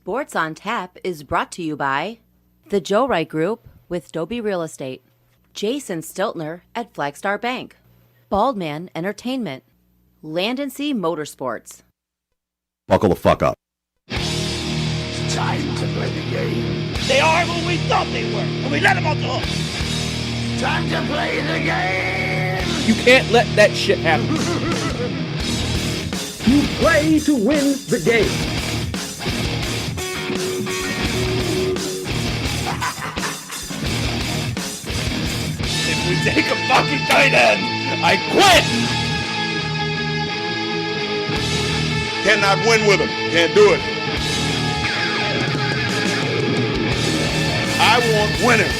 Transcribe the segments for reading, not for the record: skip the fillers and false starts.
Sports on Tap is brought to you by The Joe Wright Group with Dobie Real Estate, Jason Stiltner at Flagstar Bank, Baldman Entertainment, Land & Sea Motorsports. Buckle the fuck up. It's time to play the game. They are who we thought they were, and we let them off the hook. Time to play the game. You can't let that shit happen. You play to win the game. If we take a fucking tight end, I quit! Cannot win with him. Can't do it. I want winners.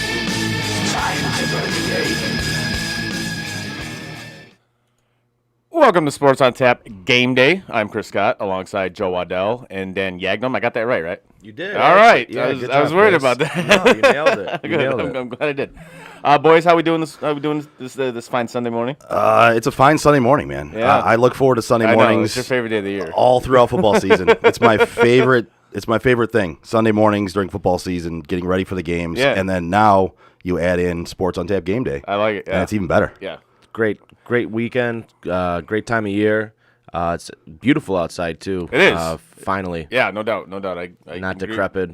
Time to play the game. Welcome to Sports on Tap Game Day. I'm Chris Scott alongside Joe Waddell and Dan Yagnum. I got that right? You did. All right. Yeah, I was worried about that. No, you nailed it. You nailed it. I'm glad I did. Boys, how we doing this? How we doing this fine Sunday morning? It's a fine Sunday morning, man. Yeah. I look forward to Sunday mornings. It's your favorite day of the year. All throughout football season. It's my favorite. It's my favorite thing. Sunday mornings during football season, getting ready for the games, and then now you add in Sports on Tap Game Day. I like it. Yeah. And it's even better. Yeah. Great weekend. Great time of year. It's beautiful outside too. It is. Finally. Yeah, no doubt. I Not agree. decrepit.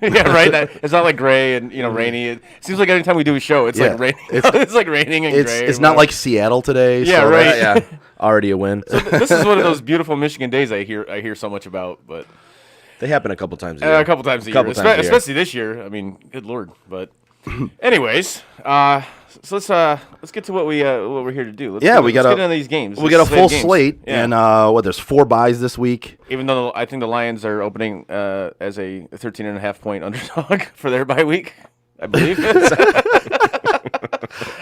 Yeah, right. It's not like gray and rainy. It seems like every time we do a show, it's like raining. It's like raining and gray. It's not like Seattle today. Yeah, so right. Yeah. Already a win. This is one of those beautiful Michigan days I hear so much about, but They happen a couple times a year. a couple times a year, especially this year. I mean, good lord. But Anyways, so let's get to what we're here to do. Let's we got get into these games. We got a full slate, Yeah. and there's 4 buys this week. Even though I think the Lions are opening as a 13.5-point underdog for their bye week, I believe.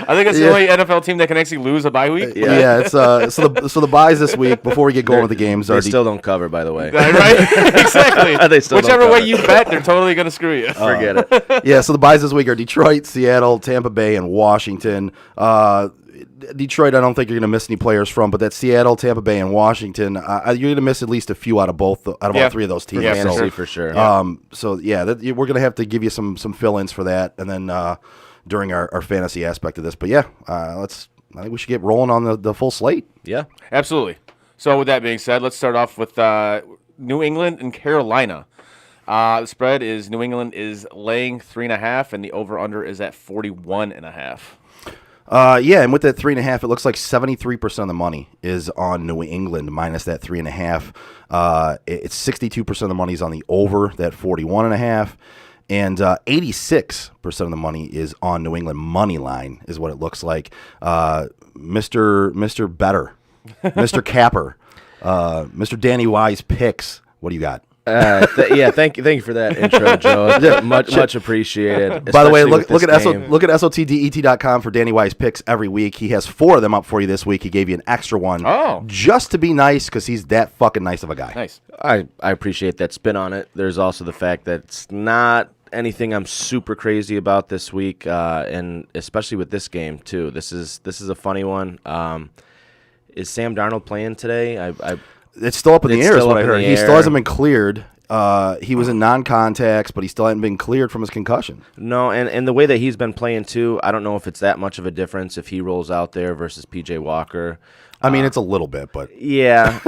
I think it's the only NFL team that can actually lose a bye week. Yeah, it's so the buys this week before we get going with the games They are still don't cover, by the way. Right? Exactly. They still don't Whichever way cover. you bet, they're totally going to screw you. Forget it. Yeah, so the buys this week are Detroit, Seattle, Tampa Bay, and Washington. Detroit, I don't think you're going to miss any players from, but that's Seattle, Tampa Bay, and Washington. You're going to miss at least a few out of all 3 of those teams. Yeah, Fantasy for sure. We're going to have to give you some fill-ins for that, and then during our fantasy aspect of this. But I think we should get rolling on the full slate. Yeah. Absolutely. So with that being said, let's start off with New England and Carolina. The spread is New England is laying 3.5, and the over/under is at 41.5. And with that 3.5, it looks like 73% of the money is on New England minus that 3.5. It's 62% of the money is on the over that 41.5, and 86% of the money is on New England money line is what it looks like. Mr. Better, Mr. Capper, Mr. Danny Wise picks. What do you got? Thank you for that intro, Joe. Much appreciated. By the way, especially look with at this game. SOTDET.com for Danny Wise picks every week. He has 4 of them up for you this week. He gave you an extra one just to be nice because he's that fucking nice of a guy. Nice. I appreciate that spin on it. There's also the fact that it's not anything I'm super crazy about this week, and especially with this game too. This is a funny one. Is Sam Darnold playing today? It's still up in the air, is what I heard. He still air. hasn't been cleared. He was in non-contacts, but he still hadn't been cleared from his concussion. No, and the way that he's been playing too, I don't know if it's that much of a difference if he rolls out there versus P.J. Walker. I mean, it's a little bit, but Yeah.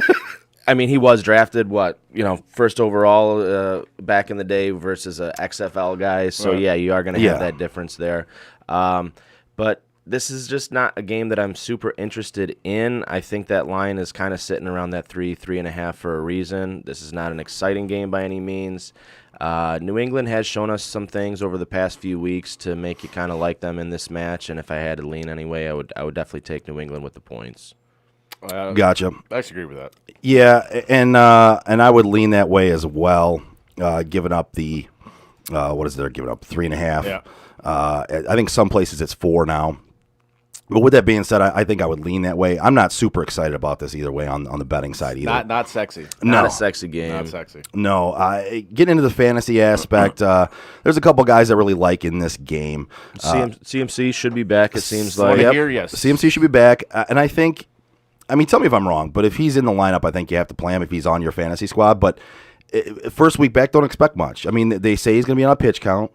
I mean, he was drafted, first overall back in the day versus a XFL guy. So, you are going to have that difference there. But this is just not a game that I'm super interested in. I think that line is kind of sitting around that 3.5 for a reason. This is not an exciting game by any means. New England has shown us some things over the past few weeks to make you kind of like them in this match. And if I had to lean anyway, I would definitely take New England with the points. gotcha. I actually agree with that. Yeah, and I would lean that way as well. Giving up the what is there? Giving up 3.5. Yeah. I think some places it's 4 now. But with that being said, I think I would lean that way. I'm not super excited about this either way on the betting side either. Not sexy. Not a sexy game. Not sexy. No, getting into the fantasy aspect, there's a couple guys that really like in this game. CMC should be back, it seems Wanna like. hear, yes. CMC should be back, and I think, tell me if I'm wrong, but if he's in the lineup, I think you have to play him if he's on your fantasy squad. But first week back, don't expect much. I mean, they say he's going to be on a pitch count.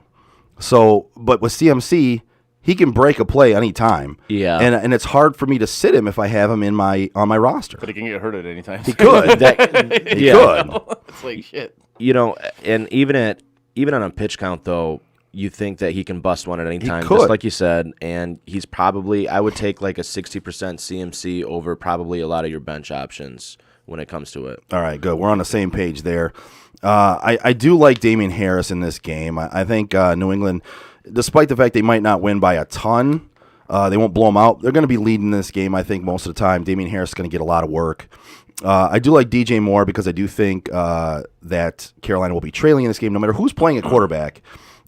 So, but with CMC, he can break a play anytime. Yeah. And it's hard for me to sit him if I have him on my roster. But he can get hurt at any time. He could. He could. It's like shit. And even on a pitch count though, you think that he can bust one at any time, could. just like you said, and he's probably, I would take like a 60% CMC over probably a lot of your bench options when it comes to it. All right, good. We're on the same page there. I do like Damian Harris in this game. I think New England, despite the fact they might not win by a ton, they won't blow them out. They're going to be leading this game, I think, most of the time. Damian Harris is going to get a lot of work. I do like DJ Moore because I do think that Carolina will be trailing in this game no matter who's playing at quarterback.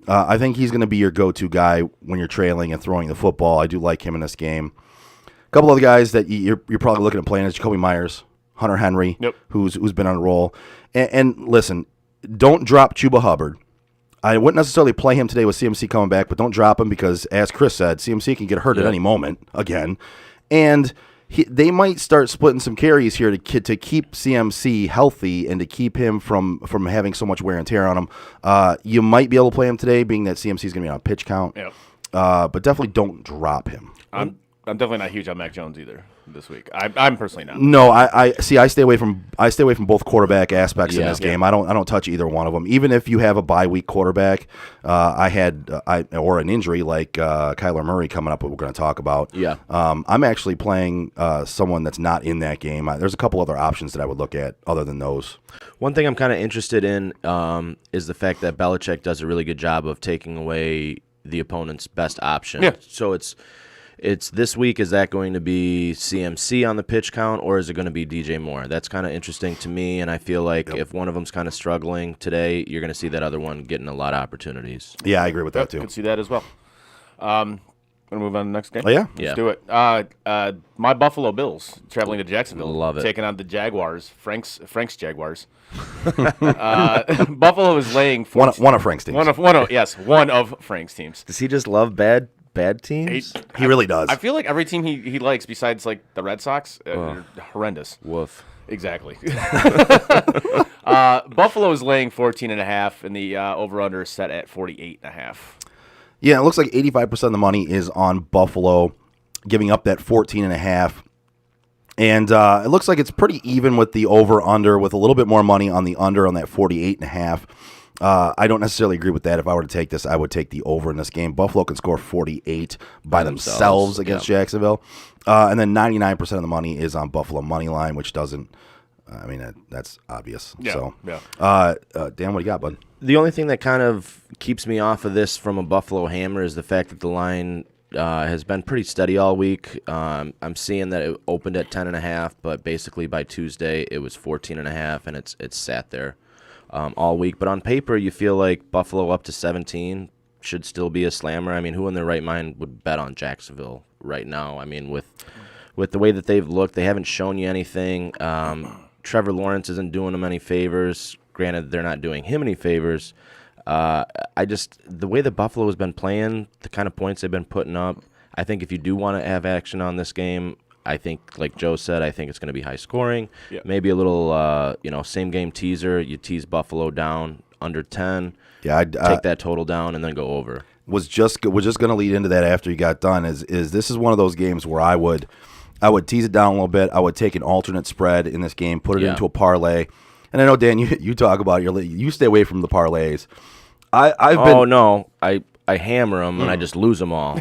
I think he's going to be your go-to guy when you're trailing and throwing the football. I do like him in this game. A couple other guys that you're probably looking at playing is Jacoby Myers, Hunter Henry, who's been on a roll. And listen, don't drop Chuba Hubbard. I wouldn't necessarily play him today with CMC coming back, but don't drop him because, as Chris said, CMC can get hurt at any moment again. And they might start splitting some carries here to keep CMC healthy and to keep him from having so much wear and tear on him. You might be able to play him today, being that CMC is going to be on a pitch count. Yep. But definitely don't drop him. I'm definitely not huge on Mac Jones either this week. I'm personally not. No, I stay away from both quarterback aspects in this game. I don't touch either one of them. Even if you have a bye week quarterback, or an injury like Kyler Murray coming up, what we're going to talk about. Yeah. I'm actually playing someone that's not in that game. There's a couple other options that I would look at other than those. One thing I'm kind of interested in is the fact that Belichick does a really good job of taking away the opponent's best option. Yeah. So it's this week. Is that going to be CMC on the pitch count, or is it going to be DJ Moore? That's kind of interesting to me, and I feel like if one of them's kind of struggling today, you're going to see that other one getting a lot of opportunities. Yeah, I agree with that too. Could see that as well. Want to move on to the next game? Oh, yeah? Yeah. Let's do it. My Buffalo Bills traveling to Jacksonville. Love it. Taking on the Jaguars, Frank's Jaguars. Buffalo is laying 14. One of Frank's teams. One of Frank's teams. Does he just love bad teams? He really does. I feel like every team he likes, besides like the Red Sox, are horrendous. Woof. Exactly. Buffalo is laying 14.5, and the over/under is set at 48.5. Yeah, it looks like 85% of the money is on Buffalo, giving up that 14.5. And it looks like it's pretty even with the over/under, with a little bit more money on the under on that 48.5. I don't necessarily agree with that. If I were to take this, I would take the over in this game. Buffalo can score 48 by themselves against Jacksonville. And then 99% of the money is on Buffalo money line, which doesn't, I mean, that's obvious. Yeah, So, yeah. Dan, what do you got, bud? The only thing that kind of keeps me off of this from a Buffalo hammer is the fact that the line has been pretty steady all week. I'm seeing that it opened at 10.5, but basically by Tuesday it was 14.5, and it's sat there all week. But on paper, you feel like Buffalo up to 17 should still be a slammer. I mean, who in their right mind would bet on Jacksonville right now? I mean, with the way that they've looked, they haven't shown you anything. Trevor Lawrence isn't doing them any favors. Granted, they're not doing him any favors. The way that Buffalo has been playing, the kind of points they've been putting up, I think if you do want to have action on this game, I think, like Joe said, I think it's going to be high scoring. Yeah. Maybe a little, same game teaser. You tease Buffalo down under 10. Yeah, I'd take that total down and then go over. Was just going to lead into that after you got done. Is this is one of those games where I would tease it down a little bit. I would take an alternate spread in this game, put it into a parlay. And I know, Dan, you talk about you stay away from the parlays. No, I hammer them and I just lose them all.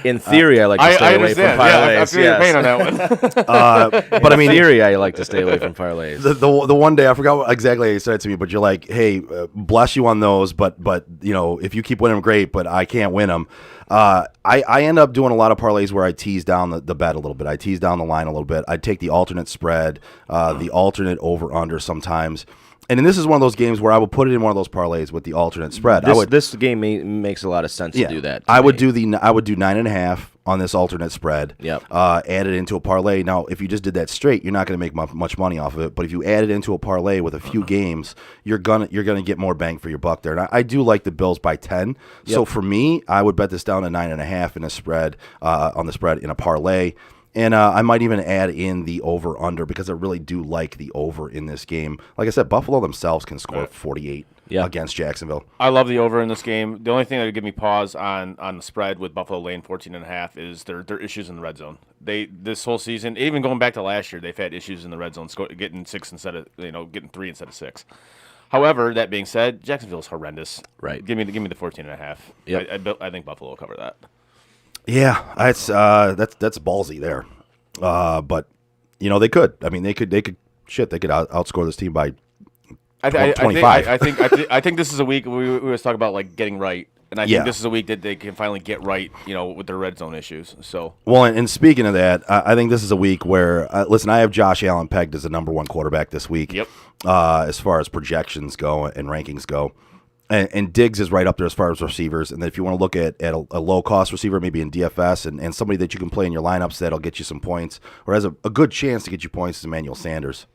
In theory, I like to stay away from parlays. I feel your pain on that one. But I mean, in theory, I like to stay away from parlays. The one day I forgot exactly how you said it to me, but you're like, hey, bless you on those, but if you keep winning them, great, but I can't win them. I end up doing a lot of parlays where I tease down the bet a little bit. I tease down the line a little bit. I take the alternate spread, the alternate over under sometimes. And then this is one of those games where I would put it in one of those parlays with the alternate spread. This game makes a lot of sense to do that. I would do 9.5 on this alternate spread. Yep. Add it into a parlay. Now, if you just did that straight, you're not going to make much money off of it. But if you add it into a parlay with a few games, you're gonna get more bang for your buck there. And I do like the Bills by 10. Yep. So for me, I would bet this down to 9.5 in a spread on the spread in a parlay. And I might even add in the over-under because I really do like the over in this game. Like I said, Buffalo themselves can score 48 against Jacksonville. I love the over in this game. The only thing that would give me pause on the spread with Buffalo laying 14.5 is their issues in the red zone. This whole season, even going back to last year, they've had issues in the red zone, getting 6 instead of getting 3 instead of 6. However, that being said, Jacksonville's horrendous. Right. Give me the 14.5. Yep. I think Buffalo will cover that. Yeah, that's ballsy there, but they could. I mean, they could outscore this team by 25. I think this is a week we was talking about like getting right, and I think this is a week that they can finally get right, with their red zone issues. So well, and speaking of that, I think this is a week where listen, I have Josh Allen pegged as the number 1 quarterback this week. Yep. As far as projections go and rankings go. And Diggs is right up there as far as receivers. And then if you want to look at a low-cost receiver, maybe in DFS, and somebody that you can play in your lineups that'll get you some points, or has a good chance to get you points, is Emmanuel Sanders.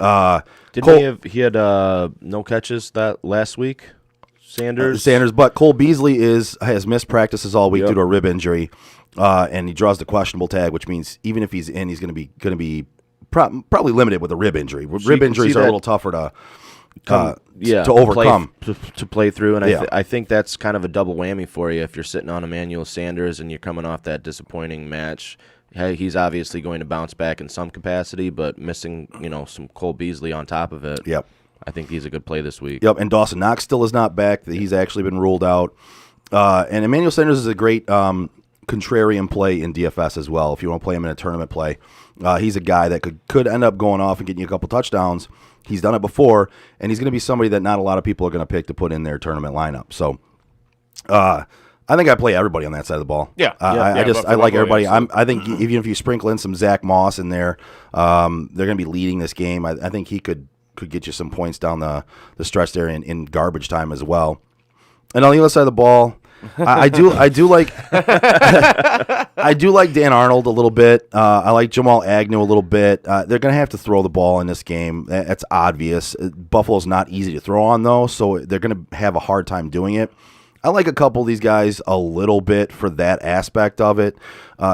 He had no catches that last week? Sanders, but Cole Beasley has missed practices all week due to a rib injury, and he draws the questionable tag, which means even if he's in, he's going to be probably limited with a rib injury. Rib injuries are a little tougher to overcome, to play through, and I think that's kind of a double whammy for you if you're sitting on Emmanuel Sanders and you're coming off that disappointing match. Hey, he's obviously going to bounce back in some capacity, but missing some Cole Beasley on top of it. Yep, I think he's a good play this week. Yep, and Dawson Knox still is not back. He's actually been ruled out. And Emmanuel Sanders is a great contrarian play in DFS as well. If you want to play him in a tournament play, he's a guy that could end up going off and getting you a couple touchdowns. He's done it before, and he's going to be somebody that not a lot of people are going to pick to put in their tournament lineup. So I think I play everybody on that side of the ball. Yeah. I but for like Buffalo, everybody. yeah, I think even if you sprinkle in some Zach Moss in there, they're going to be leading this game. I think he could get you some points down the stretch there in garbage time as well. And on the other side of the ball, I do like I do like Dan Arnold a little bit. I like Jamal Agnew a little bit. They're going to have to throw the ball in this game. That's obvious. Buffalo's not easy to throw on though, so they're going to have a hard time doing it. I like a couple of these guys a little bit for that aspect of it.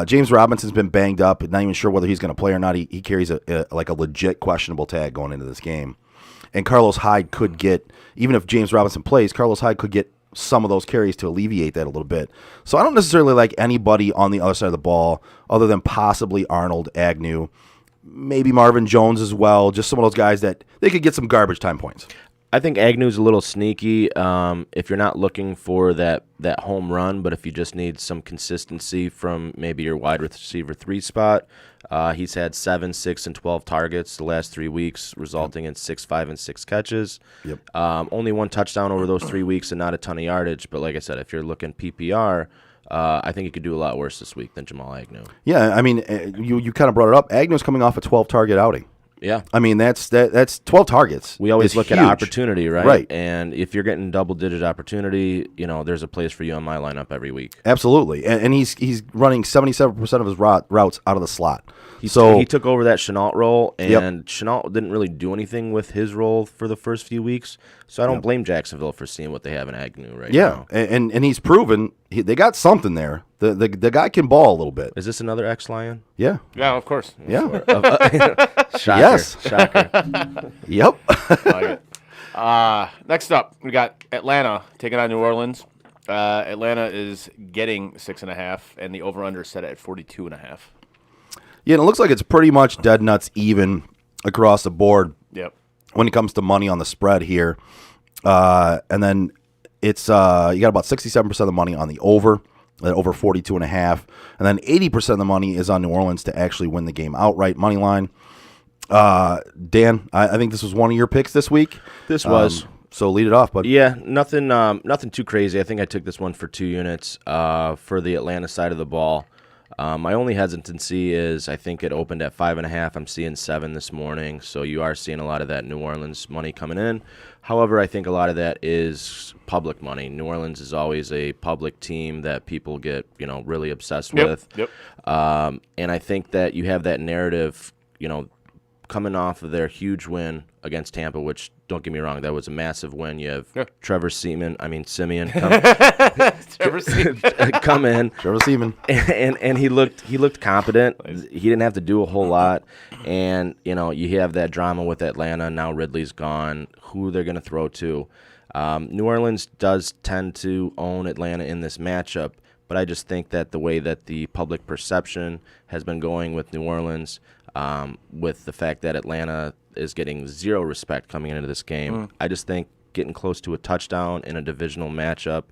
James Robinson's been banged up. Not even sure whether he's going to play or not. He carries a legit questionable tag going into this game. And Carlos Hyde could get, even if James Robinson plays, Carlos Hyde could get some of those carries to alleviate that a little bit. So I don't necessarily like anybody on the other side of the ball other than possibly Arnold, Agnew, maybe Marvin Jones as well. Just some of those guys that they could get some garbage time points. I think Agnew's a little sneaky if you're not looking for that home run, but if you just need some consistency from maybe your wide receiver 3 spot. He's had 7, 6, and 12 targets the last 3 weeks, resulting in 6, 5, and 6 catches. Yep. Only 1 touchdown over those 3 weeks and not a ton of yardage. But like I said, if you're looking PPR, I think he could do a lot worse this week than Jamal Agnew. Yeah, I mean, you kind of brought it up. Agnew's coming off a 12-target outing. Yeah. I mean, that's 12 targets. We always look huge. at opportunity, right? Right. And if you're getting double-digit opportunity, there's a place for you on my lineup every week. Absolutely. And he's running 77% of his routes out of the slot. He So took over that Chenault role, and Yep. Chenault didn't really do anything with his role for the first few weeks. So I don't blame Jacksonville for seeing what they have in Agnew right now. and he's proven they got something there. The guy can ball a little bit. Is this another ex-Lion? Yeah. Yeah, of course. Yeah. Shocker. Yes. Shocker. Yep. Like it. Next up, we got Atlanta taking on New Orleans. Atlanta is getting 6.5, and the over/under is set at 42.5. Yeah, and it looks like it's pretty much dead nuts even across the board. Yep. When it comes to money on the spread here. And then it's you got about 67% of the money on the over 42.5. And then 80% of the money is on New Orleans to actually win the game outright, money line. Dan, I think this was one of your picks this week. This was. So lead it off, bud. Yeah, nothing too crazy. I think I took this one for 2 units for the Atlanta side of the ball. My only hesitancy is I think it opened at 5.5. I'm seeing 7 this morning, so you are seeing a lot of that New Orleans money coming in. However, I think a lot of that is public money. New Orleans is always a public team that people get really obsessed with. Yep. And I think that you have that narrative, coming off of their huge win against Tampa, which, don't get me wrong, that was a massive win. You have Trevor Siemian come in. Trevor Siemian. And he looked competent. He didn't have to do a whole lot. And, you have that drama with Atlanta. Now Ridley's gone. Who they're going to throw to. New Orleans does tend to own Atlanta in this matchup, but I just think that the way that the public perception has been going with New Orleans, with the fact that Atlanta is getting zero respect coming into this game, I just think getting close to a touchdown in a divisional matchup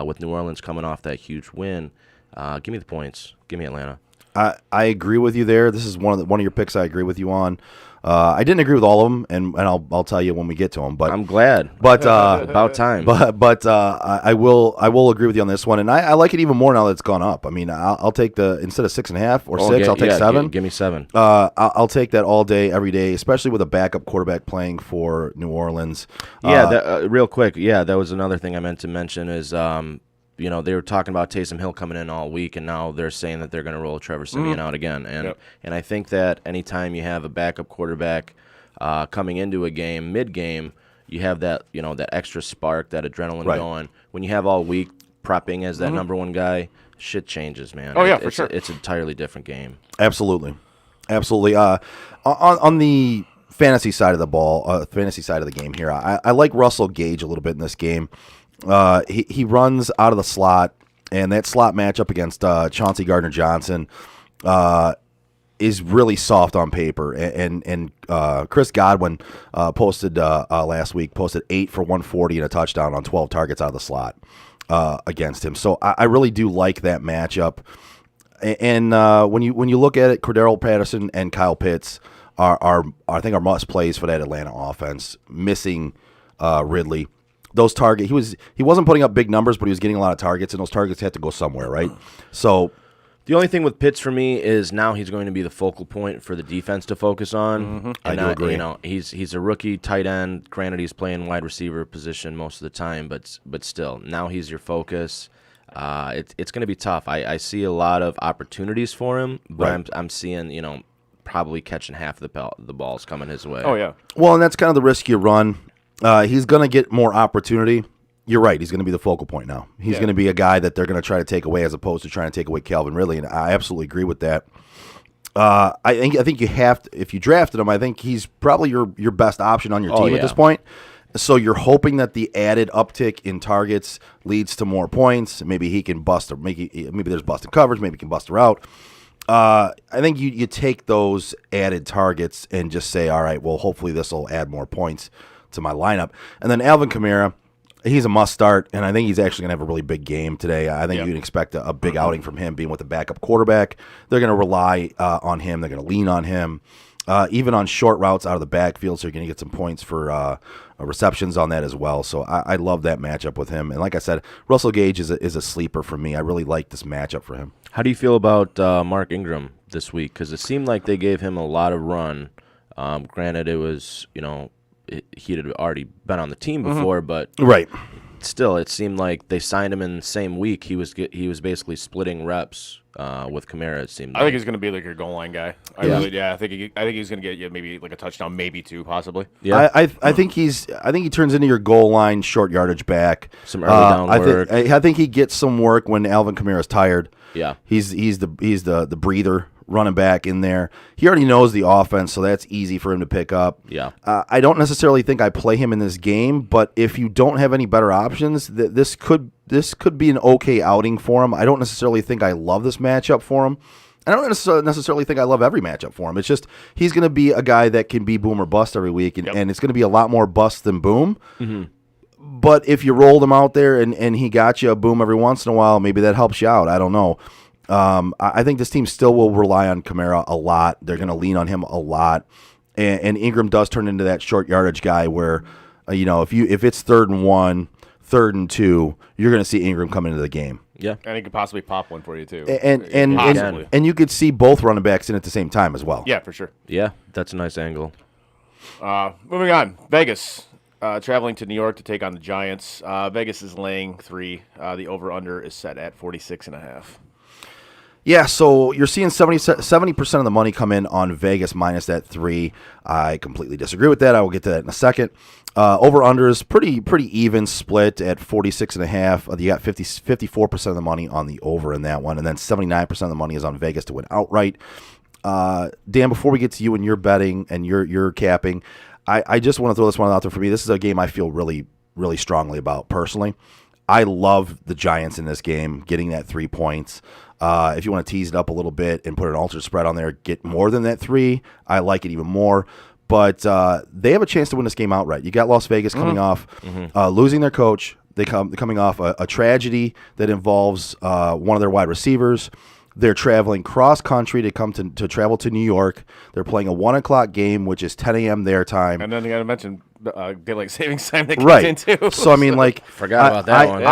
with New Orleans coming off that huge win, give me the points. Give me Atlanta. I agree with you there. This is one of your picks I agree with you on. I didn't agree with all of them, and I'll tell you when we get to them. But I'm glad. But about time. But I will agree with you on this one, and I like it even more now that it's gone up. I mean, I'll take the instead of 6.5 or 6, I'll take 7. Give me 7. I'll take that all day, every day, especially with a backup quarterback playing for New Orleans. Real quick. Yeah, that was another thing I meant to mention is. They were talking about Taysom Hill coming in all week, and now they're saying that they're going to roll Trevor Siemian out again. And I think that anytime you have a backup quarterback coming into a game, mid-game, you have that that extra spark, that adrenaline going. When you have all week prepping as that number one guy, shit changes, man. Oh, yeah, for sure. It's an entirely different game. Absolutely. On the fantasy side of the ball, fantasy side of the game here, I like Russell Gage a little bit in this game. He runs out of the slot, and that slot matchup against Chauncey Gardner-Johnson is really soft on paper. And Chris Godwin posted last week, 8 for 140 and a touchdown on 12 targets out of the slot against him. So I really do like that matchup. And when you look at it, Cordero Patterson and Kyle Pitts are I think are must plays for that Atlanta offense. Missing Ridley. those targets. He wasn't putting up big numbers, but he was getting a lot of targets, and those targets had to go somewhere, right? So the only thing with Pitts for me is now he's going to be the focal point for the defense to focus on. Mm-hmm. I do agree. You know, he's a rookie tight end. Granted, he's playing wide receiver position most of the time, but still, now he's your focus. It's going to be tough. I see a lot of opportunities for him, but Right. I'm seeing, you know, probably catching half the balls coming his way. Oh yeah. Well, and that's kind of the risk you run. He's going to get more opportunity. You're right. He's going to be the focal point now. He's going to be a guy that they're going to try to take away as opposed to trying to take away Calvin Ridley, and I absolutely agree with that. I think you have to, if you drafted him, I think he's probably your best option on your team at this point. So you're hoping that the added uptick in targets leads to more points. Maybe he can bust, or maybe there's busted coverage. Maybe he can bust a route. I think you take those added targets and just say, all right, well, hopefully this will add more points to my lineup. And then Alvin Kamara, he's a must start, and I think he's actually going to have a really big game today. I think you can expect a big outing from him being with a backup quarterback. They're going to rely on him. They're going to lean on him. Even on short routes out of the backfield, so you're going to get some points for receptions on that as well. So I love that matchup with him. And like I said, Russell Gage is a sleeper for me. I really like this matchup for him. How do you feel about Mark Ingram this week? Because it seemed like they gave him a lot of run. Granted, it was, you know, he had already been on the team before, but Right. still, it seemed like they signed him in the same week. He was basically splitting reps with Kamara. It seemed. I think he's going to be like your goal line guy. I think he's going to get you maybe like a touchdown, maybe two, possibly. Yeah, I think he turns into your goal line short yardage back. Some early down work. I think he gets some work when Alvin Kamara's tired. Yeah, he's the breather running back in there. He already knows the offense, so that's easy for him to pick up. Yeah. I don't necessarily think I play him in this game, but if you don't have any better options, this could be an okay outing for him. I don't necessarily think I love this matchup for him. I don't necessarily think I love every matchup for him. It's just he's going to be a guy that can be boom or bust every week, and it's going to be a lot more bust than boom. Mm-hmm. But if you rolled him out there and he got you a boom every once in a while, maybe that helps you out. I don't know. I think this team still will rely on Kamara a lot. They're going to lean on him a lot, and Ingram does turn into that short yardage guy where, if it's 3rd and 1, 3rd and 2, you're going to see Ingram come into the game. Yeah, and he could possibly pop one for you too. And you could see both running backs in at the same time as well. Yeah, for sure. Yeah, that's a nice angle. Moving on, Vegas. Traveling to New York to take on the Giants. Vegas is laying 3. The over-under is set at 46.5. Yeah, so you're seeing 70% of the money come in on Vegas minus that 3. I completely disagree with that. I will get to that in a second. Over-under is pretty even split at 46.5. You got 54% of the money on the over in that one, and then 79% of the money is on Vegas to win outright. Dan, before we get to you and your betting and your capping, I just want to throw this one out there for me. This is a game I feel really, really strongly about personally. I love the Giants in this game, getting that 3 points. If you want to tease it up a little bit and put an altered spread on there, get more than that 3. I like it even more. But they have a chance to win this game outright. You got Las Vegas coming off losing their coach. Coming off a tragedy that involves one of their wide receivers. They're traveling cross country to travel to New York. They're playing a 1:00 game, which is 10 a.m. their time. And then you got to mention daylight savings time that right. kicks in too. So I mean, like, forgot about that one.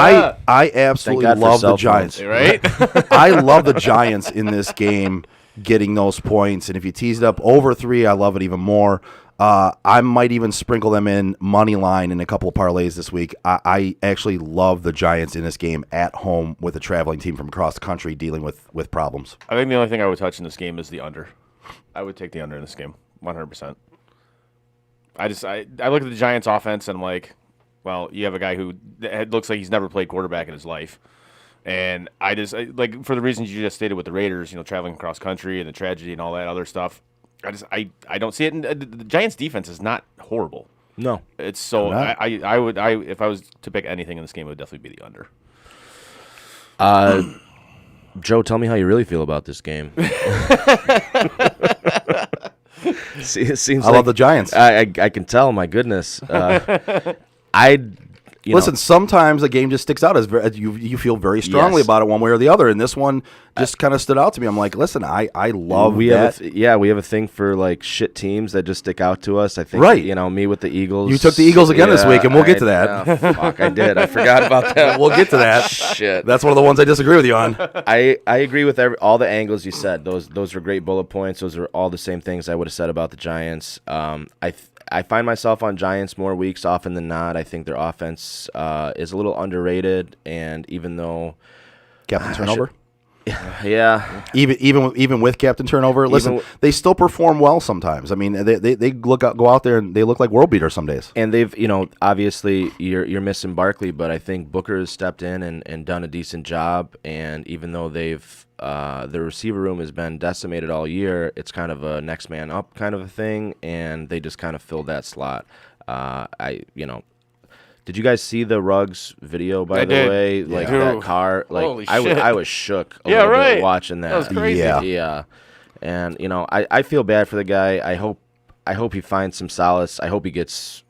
I absolutely love the Giants. Right? I love the Giants in this game getting those points, and if you tease it up over 3, I love it even more. I might even sprinkle them in money line in a couple of parlays this week. I actually love the Giants in this game at home with a traveling team from across the country dealing with problems. I think the only thing I would touch in this game is the under. I would take the under in this game, 100%. I look at the Giants offense and I'm like, well, you have a guy who looks like he's never played quarterback in his life. And like for the reasons you just stated with the Raiders, traveling across country and the tragedy and all that other stuff, I don't see it. And the Giants' defense is not horrible. No, it's so. I would if I was to pick anything in this game, it would definitely be the under. Joe, tell me how you really feel about this game. It seems I love the Giants. I can tell. My goodness, I Listen, sometimes a game just sticks out as you feel very strongly about it one way or the other, and this one just kind of stood out to me. I'm like, listen, I love that. We have a thing for like shit teams that just stick out to us. I think, right. Me with the Eagles. You took the Eagles again this week, and we'll get to that. Fuck, I did. I forgot about that. We'll get to that. Shit. That's one of the ones I disagree with you on. I agree with all the angles you said. Those were great bullet points. Those are all the same things I would have said about the Giants. I find myself on Giants more weeks often than not. I think their offense is a little underrated, and even though Captain turnover. Yeah. Even with captain turnover, listen, they still perform well sometimes. I mean, they go out there and they look like world beaters some days. And they've, obviously you're missing Barkley, but I think Booker has stepped in and done a decent job. And even though the receiver room has been decimated all year, it's kind of a next man up kind of a thing, and they just kind of filled that slot. Did you guys see the Ruggs video, by the way? Like that car, like Holy shit. I was shook a little bit watching that. That was crazy. Yeah. And I feel bad for the guy. I hope he finds some solace. I hope he gets,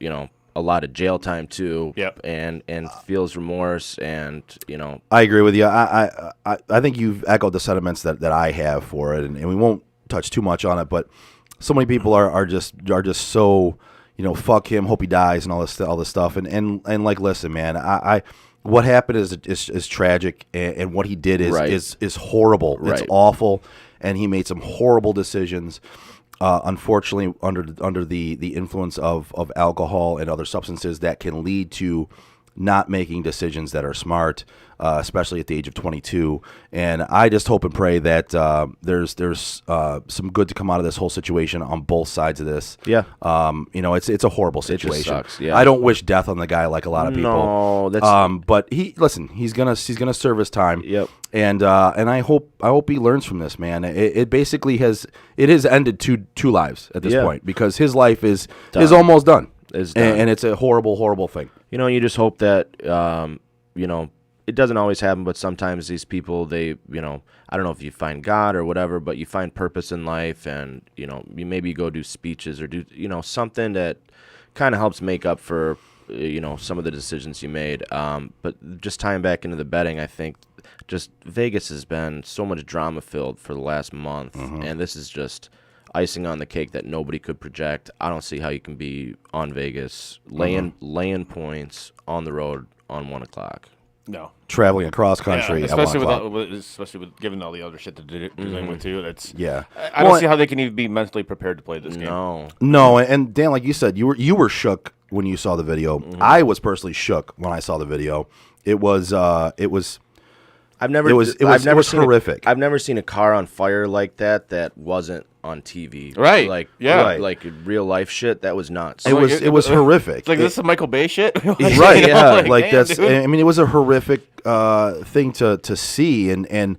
a lot of jail time too. Yep. And feels remorse, and I agree with you. I think you've echoed the sentiments that I have for it, and we won't touch too much on it, but so many people are just so, fuck him, hope he dies, and all this stuff. And like, listen, man, what happened is tragic, and what he did is horrible. Right. It's awful, and he made some horrible decisions. Unfortunately, under the influence of alcohol and other substances that can lead to not making decisions that are smart, especially at the age of 22. And I just hope and pray that there's some good to come out of this whole situation on both sides of this. Yeah. It's a horrible situation. It just sucks, yeah. I don't wish death on the guy like a lot of people. No, that's but he's gonna serve his time. Yep. And I hope he learns from this, man. It basically has ended two lives at this point, because his life is almost done. And it's a horrible, horrible thing. You just hope that, it doesn't always happen, but sometimes these people, they, I don't know if you find God or whatever, but you find purpose in life, and, you maybe go do speeches or do, something that kind of helps make up for, some of the decisions you made. But just tying back into the betting, I think just Vegas has been so much drama filled for the last month, and this is just icing on the cake that nobody could project. I don't see how you can be on Vegas laying points on the road on 1 o'clock. No. Traveling across country, especially at 1 o'clock. especially with given all the other shit they're dealing with too. That's I Well, don't see how they can even be mentally prepared to play this game. No, and Dan, like you said, you were shook when you saw the video. I was personally shook when I saw the video. It was horrific. I've never seen a car on fire like that wasn't on TV. Right. Like real life shit. That was nuts. It was horrific. It's like this is Michael Bay shit. Right. Yeah. Like that's. Dude. I mean, it was a horrific thing to see, and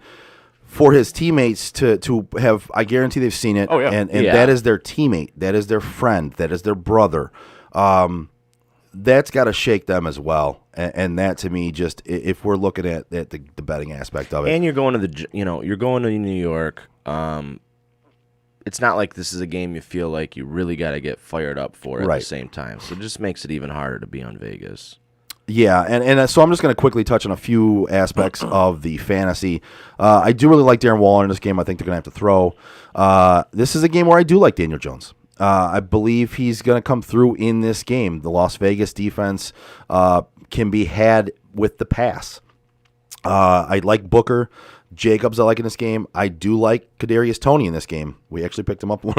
for his teammates to have. I guarantee they've seen it. Oh yeah. And that is their teammate. That is their friend. That is their brother. That's got to shake them as well, and that to me, just if we're looking at the betting aspect of it, and you're going to you're going to New York. It's not like this is a game you feel like you really got to get fired up for at the same time. So it just makes it even harder to be on Vegas. Yeah, and so I'm just going to quickly touch on a few aspects of the fantasy. I do really like Darren Waller in this game. I think they're going to have to throw. This is a game where I do like Daniel Jones. I believe he's going to come through in this game. The Las Vegas defense can be had with the pass. I like Booker. Jacobs I like in this game. I do like Kadarius Toney in this game. We actually picked him up in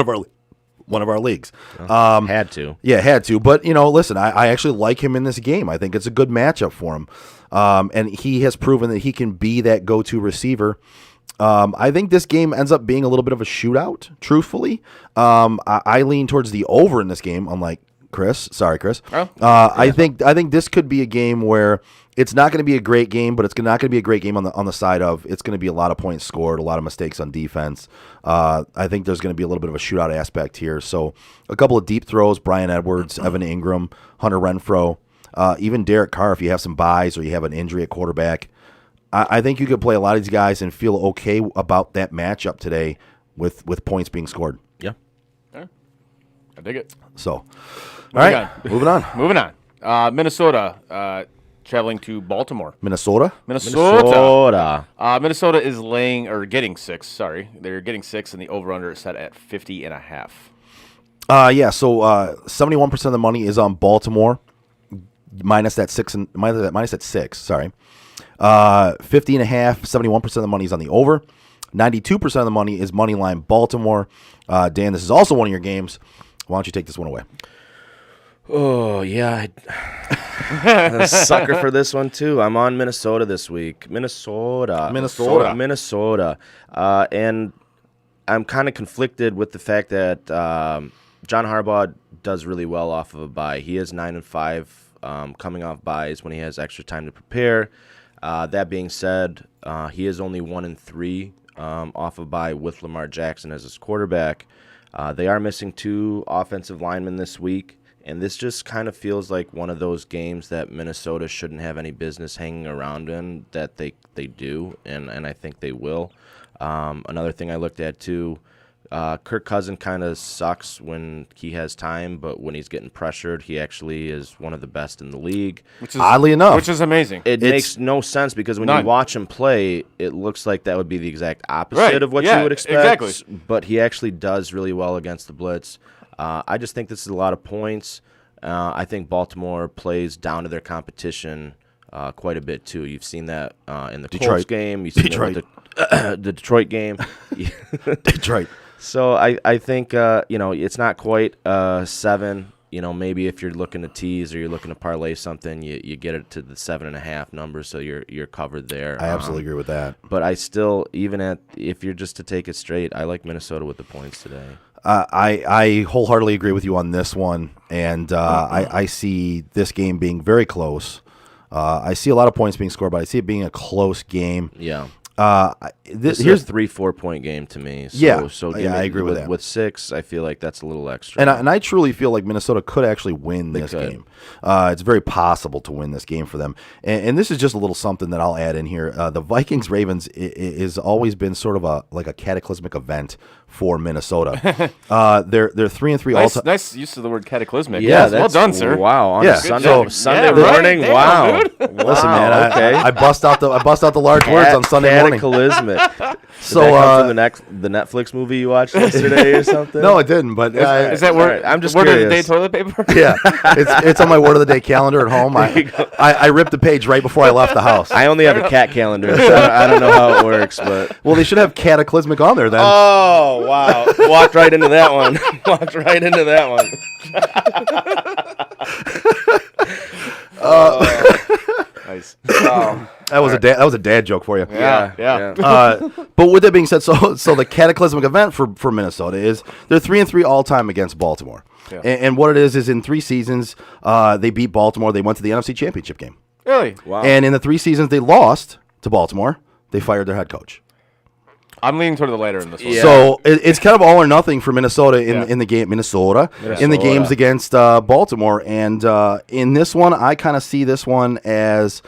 one of our leagues. Had to. Yeah, had to. But, listen, I actually like him in this game. I think it's a good matchup for him. And he has proven that he can be that go-to receiver. I think this game ends up being a little bit of a shootout, truthfully. I lean towards the over in this game, unlike Chris. Sorry, Chris. I think this could be a game where it's not going to be a great game, but it's not going to be a great game on the side of it's going to be a lot of points scored, a lot of mistakes on defense. I think there's going to be a little bit of a shootout aspect here. So a couple of deep throws, Bryan Edwards, Evan Ingram, Hunter Renfrow, even Derek Carr if you have some buys or you have an injury at quarterback. I think you could play a lot of these guys and feel okay about that matchup today with points being scored. Yeah. I dig it. So, all right, moving on. Moving on. Minnesota. traveling to Baltimore. Minnesota. Minnesota is laying or getting 6. Sorry, they're getting 6, and the over/under is set at 50.5. Yeah. So 71% of the money is on Baltimore, minus that 6 and minus that 6. Sorry. 50.5. 71% of the money is on the over. 92% of the money is money line Baltimore. Dan, this is also one of your games. Why don't you take this one away? Oh, yeah. I'm a sucker for this one, too. I'm on Minnesota this week. Minnesota. And I'm kind of conflicted with the fact that John Harbaugh does really well off of a bye. He is 9-5 coming off buys when he has extra time to prepare. That being said, he is only 1-3 off a bye with Lamar Jackson as his quarterback. They are missing 2 offensive linemen this week. And this just kind of feels like one of those games that Minnesota shouldn't have any business hanging around in, that they do, and I think they will. Another thing I looked at, too, Kirk Cousins kind of sucks when he has time, but when he's getting pressured, he actually is one of the best in the league. Oddly enough. Which is amazing. It makes no sense because when you watch him play, it looks like that would be the exact opposite of what you would expect. Exactly. But he actually does really well against the blitz. I just think this is a lot of points. I think Baltimore plays down to their competition quite a bit, too. You've seen that in the Colts game. You've seen it with the Detroit game. Detroit. So I think, it's not quite 7. Maybe if you're looking to tease or you're looking to parlay something, you get it to the 7.5 number, so you're covered there. I absolutely agree with that. But I still, if you're just to take it straight, I like Minnesota with the points today. I wholeheartedly agree with you on this one, and I see this game being very close. I see a lot of points being scored, but I see it being a close game. Yeah. Here's a 3-4 point game to me. So I agree with that. With 6, I feel like that's a little extra. And I truly feel like Minnesota could actually win this game. It's very possible to win this game for them. And this is just a little something that I'll add in here. The Vikings-Ravens is always been sort of a cataclysmic event for Minnesota. They're 3-3 all time. Nice use of the word cataclysmic. Yeah, well done, sir. Wow. On Sunday right? morning. Damn, wow. dude. Listen, man. Okay. I bust out the large words on Sunday morning. Cataclysmic. So Did that come from the Netflix movie you watched yesterday or something? No, it didn't. But Is that word? I'm just word curious. of the day toilet paper? Yeah, it's on my word of the day calendar at home. I ripped the page right before I left the house. I only have a cat calendar, so I don't know how it works. But Well, they should have cataclysmic on there then. oh wow, walked right into that one. Walked right into that one. Nice. That was a dad joke for you. Yeah. But with that being said, so the cataclysmic event for Minnesota is they're 3-3 all time against Baltimore, and what it is in 3 seasons they beat Baltimore. They went to the NFC Championship game. Really? Wow. And in the 3 seasons they lost to Baltimore, they fired their head coach. I'm leaning toward the later in this one. Yeah. So it's kind of all or nothing for Minnesota in the game. Minnesota in the games against Baltimore, and in this one, I kind of see this one as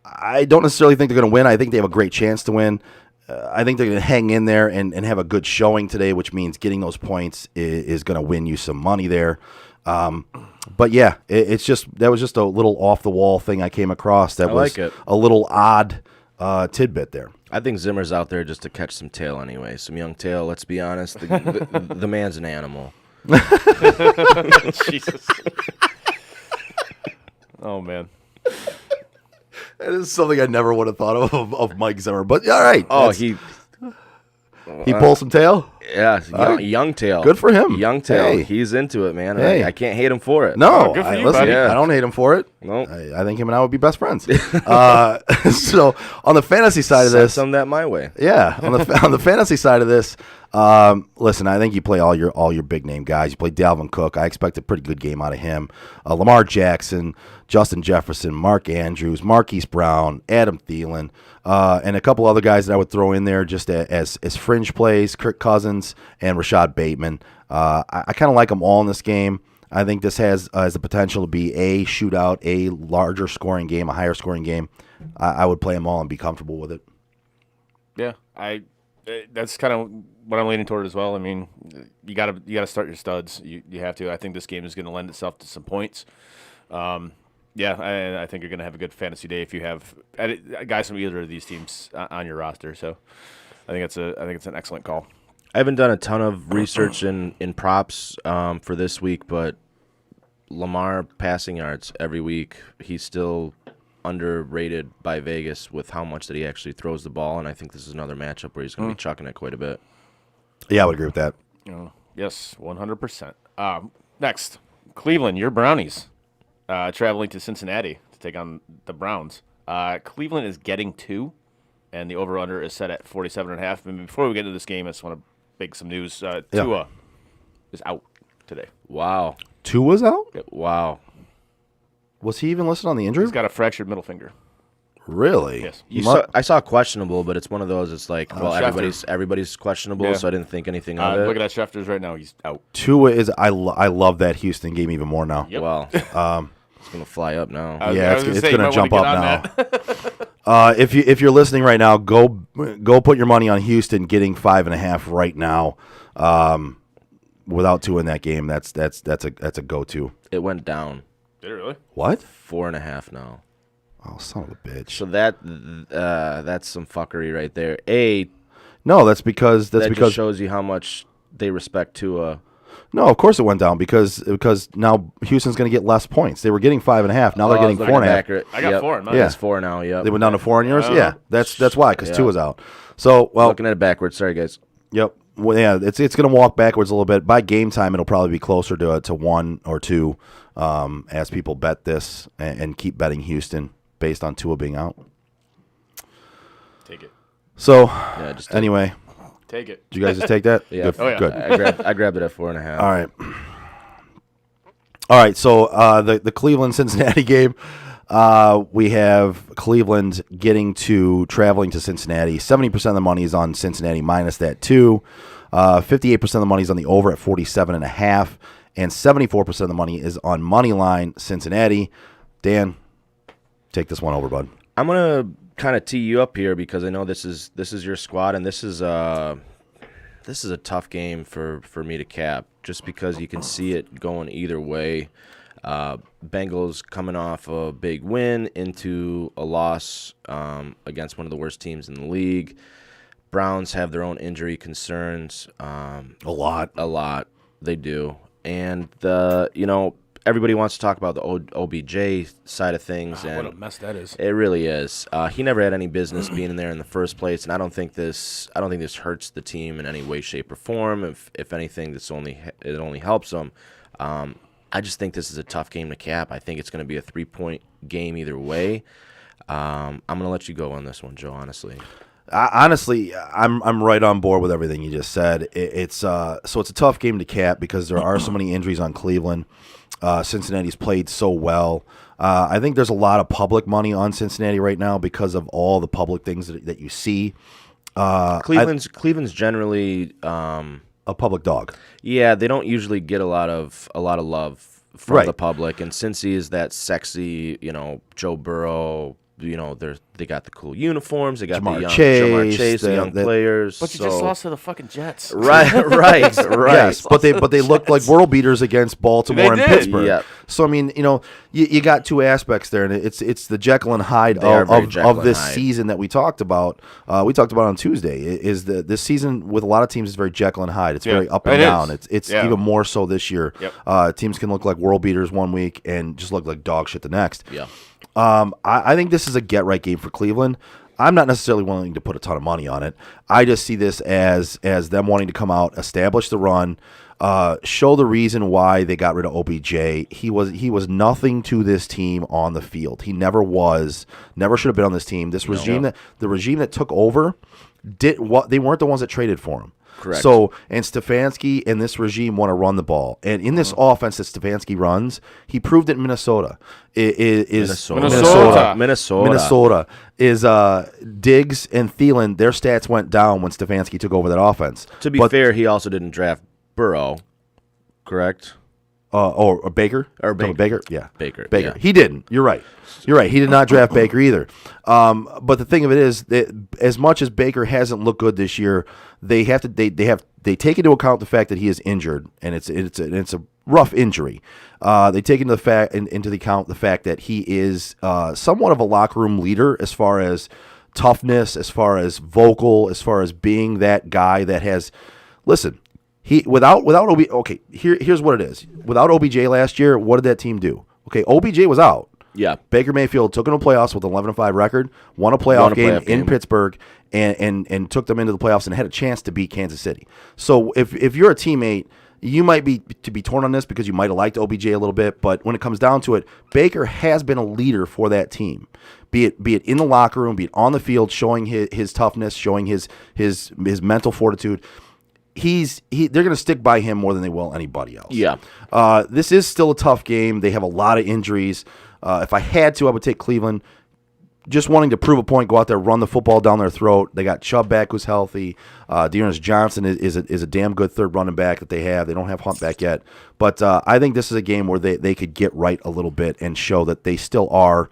I don't necessarily think they're going to win. I think they have a great chance to win. I think they're going to hang in there and have a good showing today, which means getting those points is going to win you some money there. But yeah, that was just a little off the wall thing I came across. That was like it. A little odd tidbit there. I think Zimmer's out there just to catch some tail anyway. Some young tail, let's be honest. The man's an animal. Jesus. Oh, man. That is something I never would have thought of Mike Zimmer. But all right. Oh, he pulls some tail? Yeah, young tail. Good for him. Young tail. Hey. He's into it, man. Hey. I can't hate him for it. No, good for you, listen, buddy. I don't hate him for it. Nope. I think him and I would be best friends. So on the fantasy side of this, Send some that my way. yeah, on the fantasy side of this, listen, I think you play all your big name guys. You play Dalvin Cook. I expect a pretty good game out of him. Lamar Jackson, Justin Jefferson, Mark Andrews, Marquise Brown, Adam Thielen, and a couple other guys that I would throw in there just as fringe plays. Kirk Cousins and Rashad Bateman. I kind of like them all in this game. I think this has the potential to be a shootout, a larger scoring game, a higher scoring game. I would play them all and be comfortable with it. Yeah, that's kind of what I'm leaning toward as well. I mean, you gotta start your studs. You have to. I think this game is going to lend itself to some points. Yeah, I think you're going to have a good fantasy day if you have guys from either of these teams on your roster. So I think it's an excellent call. I haven't done a ton of research in props for this week, but Lamar passing yards every week, he's still underrated by Vegas with how much that he actually throws the ball, and I think this is another matchup where he's going to be chucking it quite a bit. Yeah, I would agree with that. Yes, 100%. Next, Cleveland, your Brownies, traveling to Cincinnati to take on the Browns. Cleveland is getting 2, and the over-under is set at 47.5. And before we get into this game, I just want to make some news. Tua is out today. Wow. Tua's out? Wow. Was he even listed on the injury? He's got a fractured middle finger. Really? Yes. I saw questionable, but it's one of those. It's like, well, Schefter. everybody's questionable, Yeah. so I didn't think anything of it. Looking at Schefter's right now, he's out. Tua is. I love that Houston game even more now. Yep. Well, it's gonna fly up now. Yeah, it's say, going you to jump might up wanna get now. If you're listening right now, go put your money on Houston getting 5.5 right now. Without Tua in that game, that's a go-to. It went down. Did it really? What? 4.5 now. Oh, son of a bitch. So that's some fuckery right there. No, that's because That just shows you how much they respect Tua. no, of course it went down because now Houston's going to get less points. They were getting 5.5. Now they're getting 4.5. I got 4 in mine. Yeah. It's 4 now. Yep. They went down to 4 on yours. Yeah, that's why because Yeah. Tua's out. So Looking at it backwards. Sorry, guys. Yep. Well, yeah, it's going to walk backwards a little bit. By game time, it'll probably be closer to 1 or 2 as people bet this and keep betting Houston based on Tua being out. Take it. So, Yeah, just anyway, Take it. did you guys just take that? Yeah. Good. Oh, yeah. Good. I grabbed it at 4.5. All right. So the Cleveland Cincinnati game, we have Cleveland traveling to Cincinnati. 70% of the money is on Cincinnati minus that 2. 58% of the money is on the over at 47.5, and 74% of the money is on money line Cincinnati. Dan, take this one over, bud. I'm gonna kind of tee you up here because I know this is your squad, and this is a tough game for me to cap, just because you can see it going either way. Bengals coming off a big win into a loss against one of the worst teams in the league. Browns have their own injury concerns. A lot. They do. And everybody wants to talk about the OBJ side of things, and What a mess that is. it really is. He never had any business being in there in the first place, and I don't think this hurts the team in any way, shape, or form. If anything, it only helps them. I just think this is a tough game to cap. I think it's going to be a 3-point game either way. I'm going to let you go on this one, Joe. Honestly, I'm right on board with everything you just said. It's a tough game to cap because there are so many injuries on Cleveland. Cincinnati's played so well. I think there's a lot of public money on Cincinnati right now because of all the public things that you see. Cleveland's generally a public dog. Yeah, they don't usually get a lot of love from Right. the public, and Cincy is that sexy, Joe Burrow. They got the cool uniforms. They got Jamar the young Chase, Jamar Chase, the young the- players. But you just lost to the fucking Jets. Right. Yes, but they looked like world beaters against Baltimore They and did. Pittsburgh. Yep. So I mean, you got two aspects there, and it's the Jekyll and Hyde They are very of Jekyll this and Hyde. season that we talked about. We talked about on Tuesday. Is this season with a lot of teams is very Jekyll and Hyde. It's Yeah, very up and it is. down. It's Yeah. even more so this year. Yep. Teams can look like world beaters one week and just look like dog shit the next. Yeah. I think this is a get-right game for Cleveland. I'm not necessarily willing to put a ton of money on it. I just see this as them wanting to come out, establish the run, show the reason why they got rid of OBJ. He was nothing to this team on the field. He never should have been on this team. The regime that took over they weren't the ones that traded for him. Correct. So, and Stefanski and this regime want to run the ball. And in this offense that Stefanski runs, he proved it in Minnesota. Minnesota is Diggs and Thielen, their stats went down when Stefanski took over that offense. To be fair, he also didn't draft Burrow, correct? Or Baker? Or No, Baker. Baker? Yeah. Baker, Baker. yeah. He didn't. You're right. He did not draft Baker either. But the thing of it is that as much as Baker hasn't looked good this year, they take into account the fact that he is injured, and it's a rough injury. They take into the account the fact that he is somewhat of a locker room leader as far as toughness, as far as vocal, as far as being that guy that has. Listen, he without OBJ. Okay, here's what it is. Without OBJ last year, what did that team do? Okay, OBJ was out. Yeah. Baker Mayfield took them to playoffs with an 11-5 record, won a playoff game in Pittsburgh, and took them into the playoffs and had a chance to beat Kansas City. So if you're a teammate, you might be torn on this because you might have liked OBJ a little bit, but when it comes down to it, Baker has been a leader for that team. Be it in the locker room, be it on the field, showing his toughness, showing his mental fortitude. They're going to stick by him more than they will anybody else. Yeah. This is still a tough game. They have a lot of injuries. If I had to, I would take Cleveland. Just wanting to prove a point, go out there, run the football down their throat. They got Chubb back, who's healthy. Dearness Johnson is a damn good third running back that they have. They don't have Hunt back yet. But I think this is a game where they could get right a little bit and show that they still are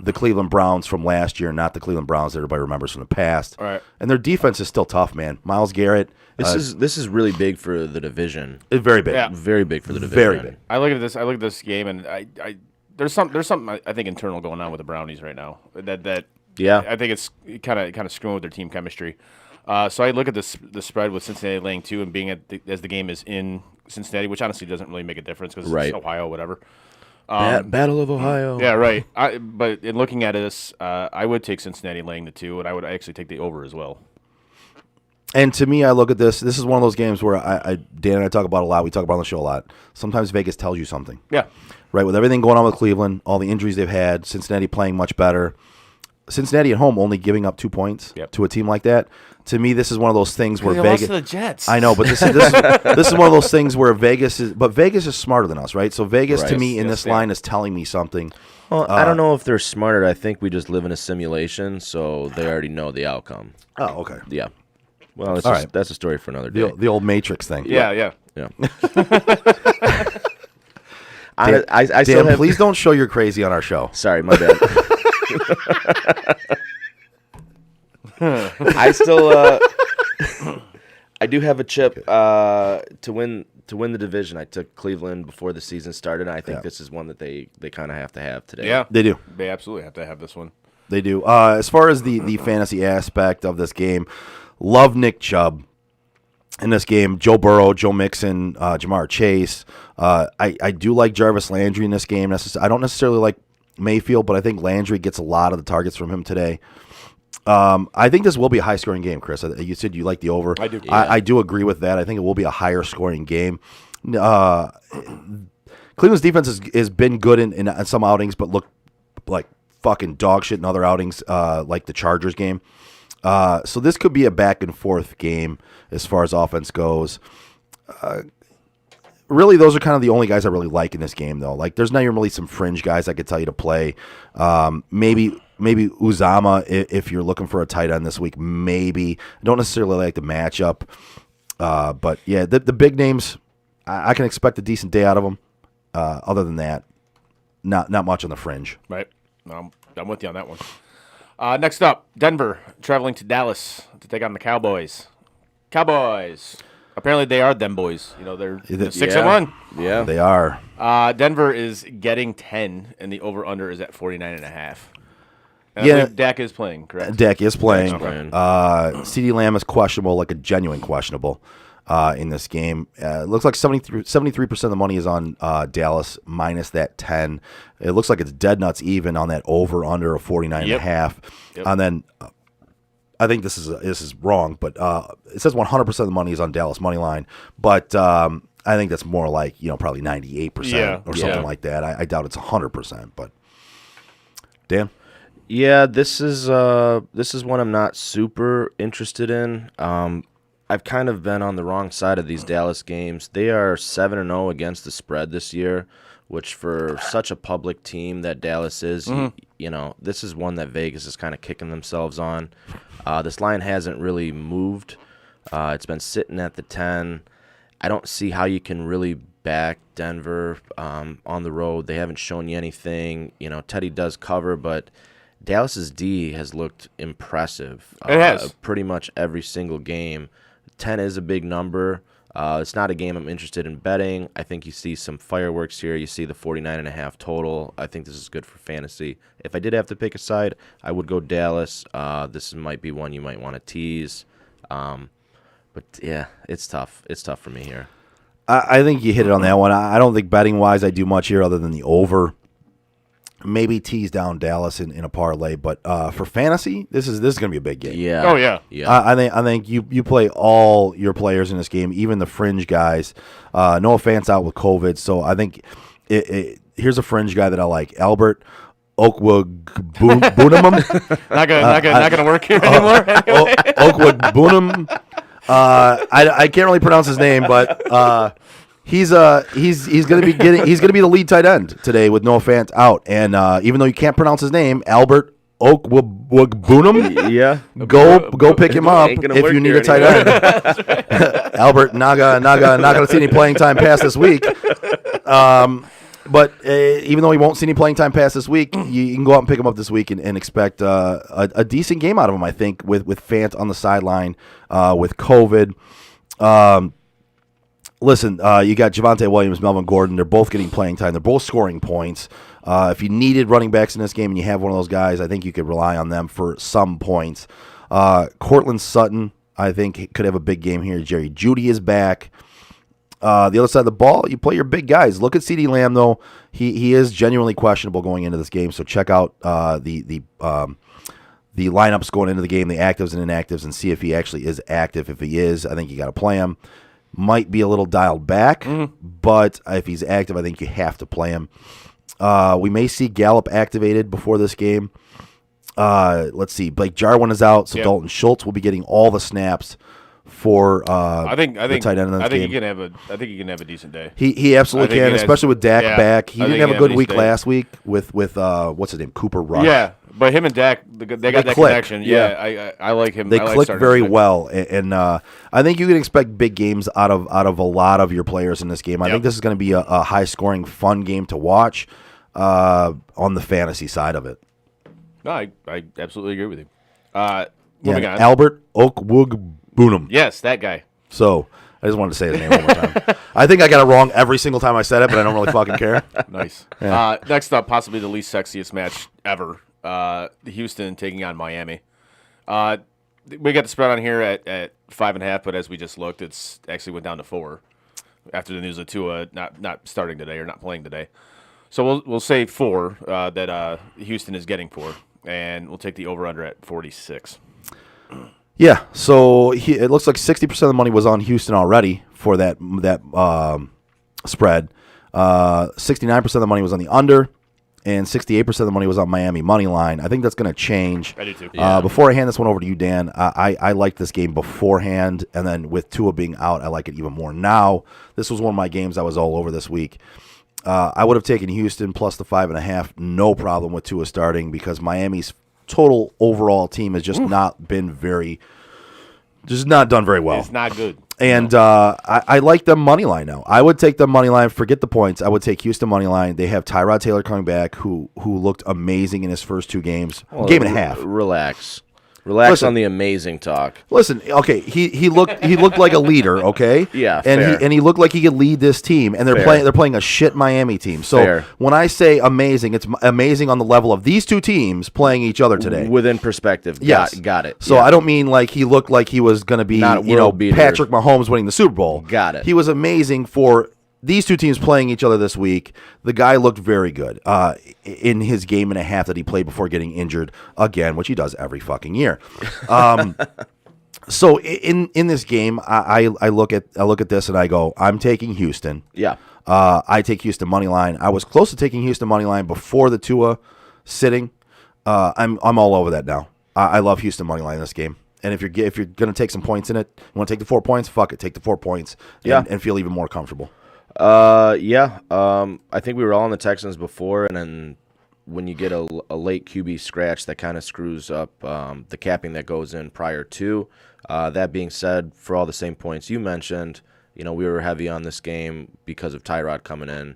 the Cleveland Browns from last year, not the Cleveland Browns that everybody remembers from the past. All right. And their defense is still tough, man. Myles Garrett. This is really big for the division. It's very big. Yeah. Very big for the division. Very big. I look at this game, and there's something I think internal going on with the Brownies right now. That Yeah. I think it's kind of screwing with their team chemistry. So I look at the spread with Cincinnati laying 2 and being as the game is in Cincinnati, which honestly doesn't really make a difference because Right. it's Ohio, whatever. Battle of Ohio. Yeah, right. But in looking at this, I would take Cincinnati laying the 2, and I would actually take the over as well. And to me, I look at this. This is one of those games where Dan and I talk about a lot. We talk about on the show a lot. Sometimes Vegas tells you something. Yeah. Right, with everything going on with Cleveland, all the injuries they've had, Cincinnati playing much better. Cincinnati at home only giving up 2 points to a team like that. To me, this is one of those things where They Vegas. lost to the Jets. I know, but this is one of those things where Vegas is. But Vegas is smarter than us, right? So Vegas, to Right. me, in Yes, this yeah. line is telling me something. Well, I don't know if they're smarter. I think we just live in a simulation, so they already know the outcome. Oh, okay. Yeah. Well, All right. that's a story for another day. The old Matrix thing. Yeah. Yeah. Dan, I still Dan, have. please don't show you're crazy on our show. Sorry, my bad. I still. I do have a chip to win the division. I took Cleveland before the season started. And I think this is one that they kind of have to have today. Yeah. They do. They absolutely have to have this one. They do. As far as the fantasy aspect of this game, love Nick Chubb in this game. Joe Burrow, Joe Mixon, Jamar Chase. I do like Jarvis Landry in this game. I don't necessarily like Mayfield, but I think Landry gets a lot of the targets from him today. I think this will be a high-scoring game, Chris. You said you like the over. I do. I do agree with that. I think it will be a higher-scoring game. Cleveland's defense has been good in some outings, but look like fucking dog shit in other outings, like the Chargers game. So this could be a back-and-forth game as far as offense goes. Really, those are kind of the only guys I really like in this game, though. Like, there's not even really some fringe guys I could tell you to play. Maybe Uzama if you're looking for a tight end this week. Maybe. I don't necessarily like the matchup. But, yeah, the big names, I can expect a decent day out of them. Other than that, not much on the fringe. Right. I'm with you on that one. Next up, Denver traveling to Dallas to take on the Cowboys. Cowboys. Apparently they are them boys. You know, they're 6-1. Yeah. They are. Denver is getting 10, and the over-under is at 49.5. And Yeah. I believe Dak is playing, correct? Dak is playing. Okay. CeeDee Lamb is questionable, like a genuine questionable in this game. It looks like 73% of the money is on Dallas minus that 10. It looks like it's dead nuts even on that over-under of 49.5. Yep. And then I think this is wrong, but it says 100% of the money is on Dallas money line. But I think that's more like, probably 98% or something like that. I doubt it's 100%, but Dan? Yeah, this is one I'm not super interested in. I've kind of been on the wrong side of these Dallas games. They are 7-0 against the spread this year, which for such a public team that Dallas is, this is one that Vegas is kind of kicking themselves on. This line hasn't really moved. It's been sitting at the 10. I don't see how you can really back Denver on the road. They haven't shown you anything. Teddy does cover, but Dallas's D has looked impressive. It has. Pretty much every single game. 10 is a big number. It's not a game I'm interested in betting. I think you see some fireworks here. You see the 49.5 total. I think this is good for fantasy. If I did have to pick a side, I would go Dallas. This might be one you might want to tease. But, yeah, it's tough. It's tough for me here. I think you hit it on that one. I don't think betting-wise I do much here other than the over. Maybe tease down Dallas in a parlay, but for fantasy, this is going to be a big game. Yeah. Oh, yeah. Yeah. I think you play all your players in this game, even the fringe guys. Noah Fant's out with COVID, so I think here's a fringe guy that I like, Albert Okwuegbunam. Not gonna work here anymore. Okwuegbunam. I can't really pronounce his name, but he's gonna be the lead tight end today with Noah Fant out, and even though you can't pronounce his name, Albert Okwuegbunam. Yeah. Go pick him up Ain't gonna if work you need here a tight end. Albert not gonna see any playing time past this week. But even though he won't see any playing time past this week, you can go out and pick him up this week and expect a decent game out of him, I think, with Fant on the sideline with COVID. Listen, you got Javonte Williams, Melvin Gordon. They're both getting playing time. They're both scoring points. If you needed running backs in this game and you have one of those guys, I think you could rely on them for some points. Cortland Sutton, I think, could have a big game here. Jerry Jeudy is back. The other side of the ball, you play your big guys. Look at CeeDee Lamb, though. He is genuinely questionable going into this game, so check out the lineups going into the game, the actives and inactives, and see if he actually is active. If he is, I think you got to play him. Might be a little dialed back, but if he's active, I think you have to play him. We may see Gallup activated before this game. Let's see. Blake Jarwin is out, so Dalton Schultz will be getting all the snaps for I think the tight end in this game. I think he can have a decent day. He absolutely can, especially with Dak back. He didn't have a good week day. last week with what's his name, Cooper Rush. Yeah, but him and Dak, they got that click. connection. Yeah, I like him. They I like click starting very him. well, and I think you can expect big games out of a lot of your players in this game. I think this is going to be a high scoring, fun game to watch on the fantasy side of it. No, I absolutely agree with you. Moving on. Albert Okwuegbunam. Yes, that guy. So I just wanted to say his name one more time. I think I got it wrong every single time I said it, but I don't really fucking care. Nice. Next up, possibly the least sexiest match ever. Houston taking on Miami. We got the spread on here at 5.5, but as we just looked, it's actually went down to 4 after the news of Tua not starting today or not playing today. So we'll say 4 that Houston is getting 4, and we'll take the over/under at 46. Yeah, so it looks like 60% of the money was on Houston already for that spread. 69% of the money was on the under, and 68% of the money was on Miami money line. I think that's going to change. I do too. Before I hand this one over to you, Dan, I liked this game beforehand, and then with Tua being out, I like it even more now. This was one of my games I was all over this week. I would have taken Houston plus the 5.5, no problem with Tua starting, because Miami's total overall team has just not been done very well. It's not good. And I like them money line now. I would take them money line. Forget the points. I would take Houston money line. They have Tyrod Taylor coming back, who looked amazing in his first 2 games, game and a half. Relax Listen, on the amazing talk. Listen, okay, he looked like a leader, okay? Yeah, and fair. he looked like he could lead this team, and they're playing a shit Miami team. So Fair. when I say amazing, it's amazing on the level of these 2 teams playing each other today. Within perspective. Yes, Got it. So Yeah. I don't mean like he looked like he was going to be, Not world beater. Patrick Mahomes winning the Super Bowl. Got it. He was amazing for these 2 teams playing each other this week. The guy looked very good in his game and a half that he played before getting injured again, which he does every fucking year. So in this game, I look at this and I go, I'm taking Houston. Yeah. I take Houston money line. I was close to taking Houston money line before the Tua sitting. I'm all over that now. I love Houston money line in this game. And if you're gonna take some points in it, you want to take the 4 points? Fuck it, take the 4 points. And feel even more comfortable. I think we were all on the Texans before, and then when you get a late QB scratch, that kind of screws up the capping that goes in prior to. That being said, for all the same points you mentioned, we were heavy on this game because of Tyrod coming in.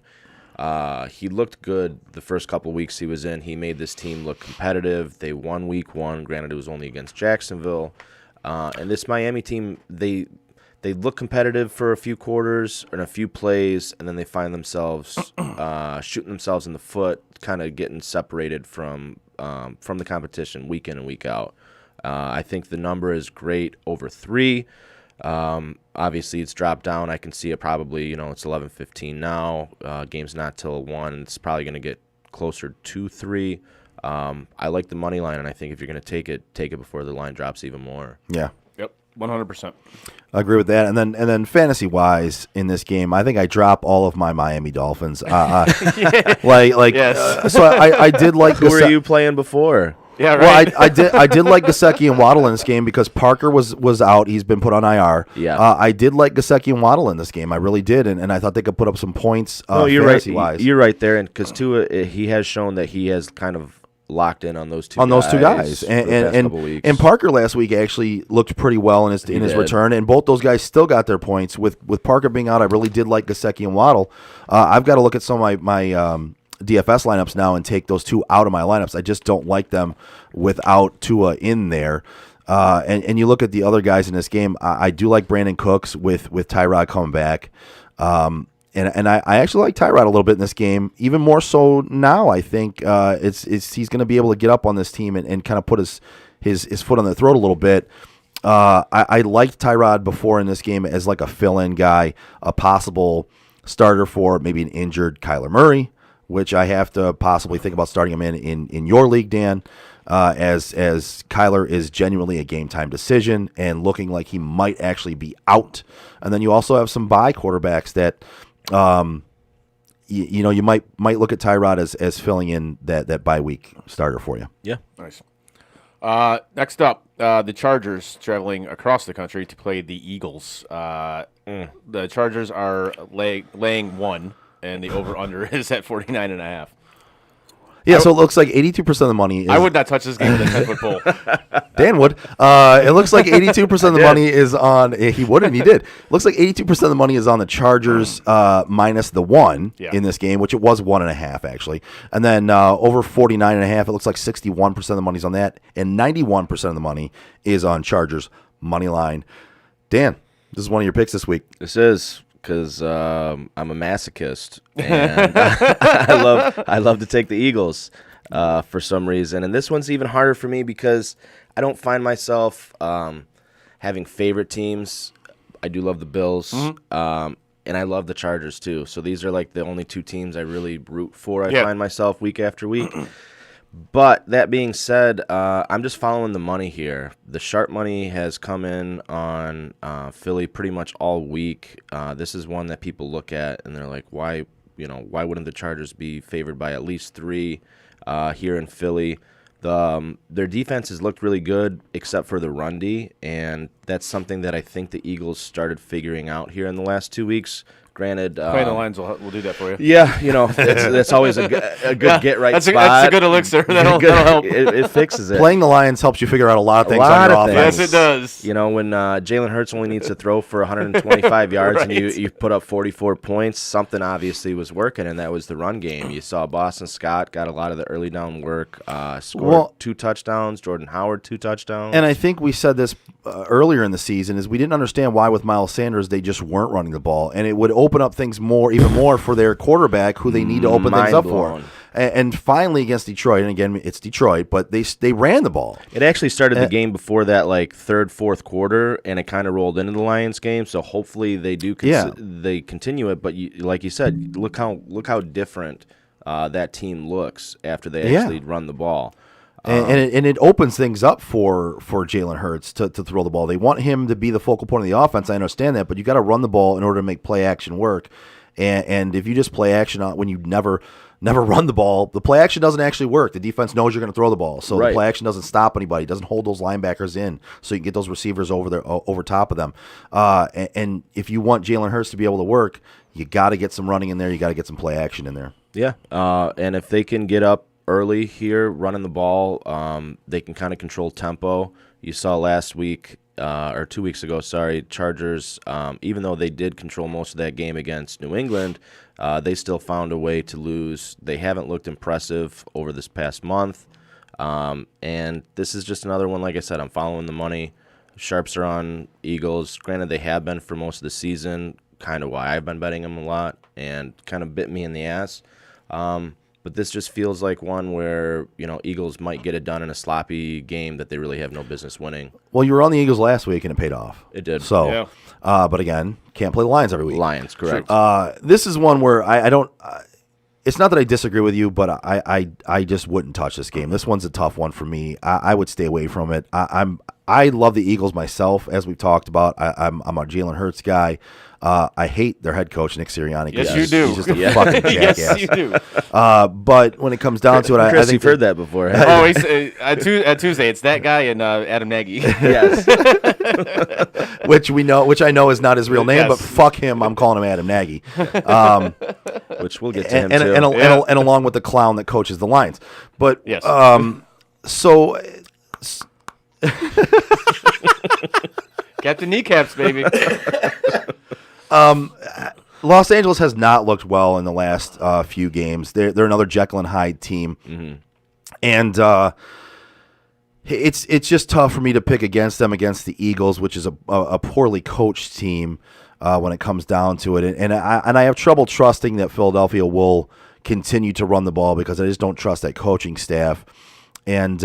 He looked good the first couple of weeks he was in. He made this team look competitive. They won week 1. Granted, it was only against Jacksonville. And this Miami team, they they look competitive for a few quarters and a few plays, and then they find themselves shooting themselves in the foot, kind of getting separated from the competition week in and week out. I think the number is great over 3. Obviously, it's dropped down. I can see it probably, it's 11:15 now. Game's not till 1. It's probably going to get closer to 3. I like the money line, and I think if you're going to take it before the line drops even more. Yeah. Yep, 100%. I agree with that. And then fantasy wise in this game, I think I drop all of my Miami Dolphins. So I did like. Who were you playing before? Yeah, right. Well, I did like Gesicki and Waddle in this game because Parker was out. He's been put on IR. Yeah. I did like Gesicki and Waddle in this game. I really did, and I thought they could put up some points. You're right. Wise. You're right there, and because Tua, he has shown that he has kind of locked in on those two guys. And Parker last week actually looked pretty well in his return, and both those guys still got their points. With Parker being out, I really did like Gesicki and Waddle. I've got to look at some of my DFS lineups now and take those 2 out of my lineups. I just don't like them without Tua in there. And you look at the other guys in this game. I do like Brandon Cooks with Tyrod coming back. And I actually like Tyrod a little bit in this game, even more so now. I think he's going to be able to get up on this team and kind of put his foot on their throat a little bit. I liked Tyrod before in this game as like a fill-in guy, a possible starter for maybe an injured Kyler Murray, which I have to possibly think about starting him in your league, Dan, as Kyler is genuinely a game-time decision and looking like he might actually be out. And then you also have some bye quarterbacks that you might look at Tyrod as filling in that bye week starter for you. Yeah. Nice. Next up, the Chargers traveling across the country to play the Eagles. The Chargers are laying 1. And the over-under is at 49.5. Yeah, so it looks like 82% of the money is... I would not touch this game with a 10-foot pole. Dan would. It looks like 82% of the money is on... He would, and he did. Looks like 82% of the money is on the Chargers minus the 1 in this game, which it was 1.5, actually. And then over 49.5, it looks like 61% of the money's on that, and 91% of the money is on Chargers money line. Dan, this is one of your picks this week. This is... because I'm a masochist, and I love to take the Eagles for some reason. And this one's even harder for me because I don't find myself having favorite teams. I do love the Bills, and I love the Chargers too. So these are like the only 2 teams I really root for. I find myself week after week. But that being said, I'm just following the money here. The sharp money has come in on Philly pretty much all week. This is one that people look at and they're like, why wouldn't the Chargers be favored by at least 3 here in Philly? Their defense has looked really good except for the run D, and that's something that I think the Eagles started figuring out here in the last 2 weeks. Granted, playing the lines will do that for you. Yeah, that's always a good get right spot. That's a good elixir. That'll help. It fixes it. Playing the Lions helps you figure out a lot of things on your offense. Yes, it does. When Jalen Hurts only needs to throw for 125 yards and you put up 44 points, something obviously was working, and that was the run game. You saw Boston Scott got a lot of the early down work, scored 2 touchdowns. Jordan Howard 2 touchdowns. And I think we said this earlier in the season is we didn't understand why with Miles Sanders they just weren't running the ball, and it would open up things even more for their quarterback, who they need to open things up for. And finally against Detroit, and again it's Detroit, but they ran the ball. It actually started the game before that, like 3rd, 4th quarter, and it kind of rolled into the Lions game. So hopefully they do they continue it. But like you said, look how different that team looks after they actually run the ball. And it opens things up for Jalen Hurts to throw the ball. They want him to be the focal point of the offense. I understand that, but you got to run the ball in order to make play action work. And if you just play action when you never run the ball, the play action doesn't actually work. The defense knows you're going to throw the ball, so the play action doesn't stop anybody. It doesn't hold those linebackers in, so you can get those receivers over top of them. And if you want Jalen Hurts to be able to work, you got to get some running in there. You got to get some play action in there. Yeah, and if they can get up early here running the ball, they can kind of control tempo. You saw last week or 2 weeks ago, Chargers, even though they did control most of that game against New England, they still found a way to lose. They haven't looked impressive over this past month, and this is just another one. Like I said, I'm following the money. Sharps are on Eagles. Granted, they have been for most of the season, kind of why I've been betting them a lot, and kind of bit me in the ass. But this just feels like one where, Eagles might get it done in a sloppy game that they really have no business winning. Well, you were on the Eagles last week, and it paid off. It did. So, Yeah. but again, can't play the Lions every week. Lions, correct. This is one where I don't. It's not that I disagree with you, but I just wouldn't touch this game. This one's a tough one for me. I would stay away from it. I love the Eagles myself, as we've talked about. I'm a Jalen Hurts guy. I hate their head coach, Nick Sirianni. Yes, you do. He's just a fucking jackass. Yes, you do. But when it comes down to it, Chris, I think you've heard that before. Oh, he's, at Tuesday, it's that guy and Adam Nagy. Yes. which I know is not his real name, Yes. but fuck him, I'm calling him Adam Nagy. Which we'll get to him, and, too. and along with the clown that coaches the Lions. But Yes. so Captain Kneecaps, baby. Los Angeles has not looked well in the last few games. They're another Jekyll and Hyde team, and it's just tough for me to pick against them against the Eagles, which is a poorly coached team when it comes down to it. And I have trouble trusting that Philadelphia will continue to run the ball because I just don't trust that coaching staff. And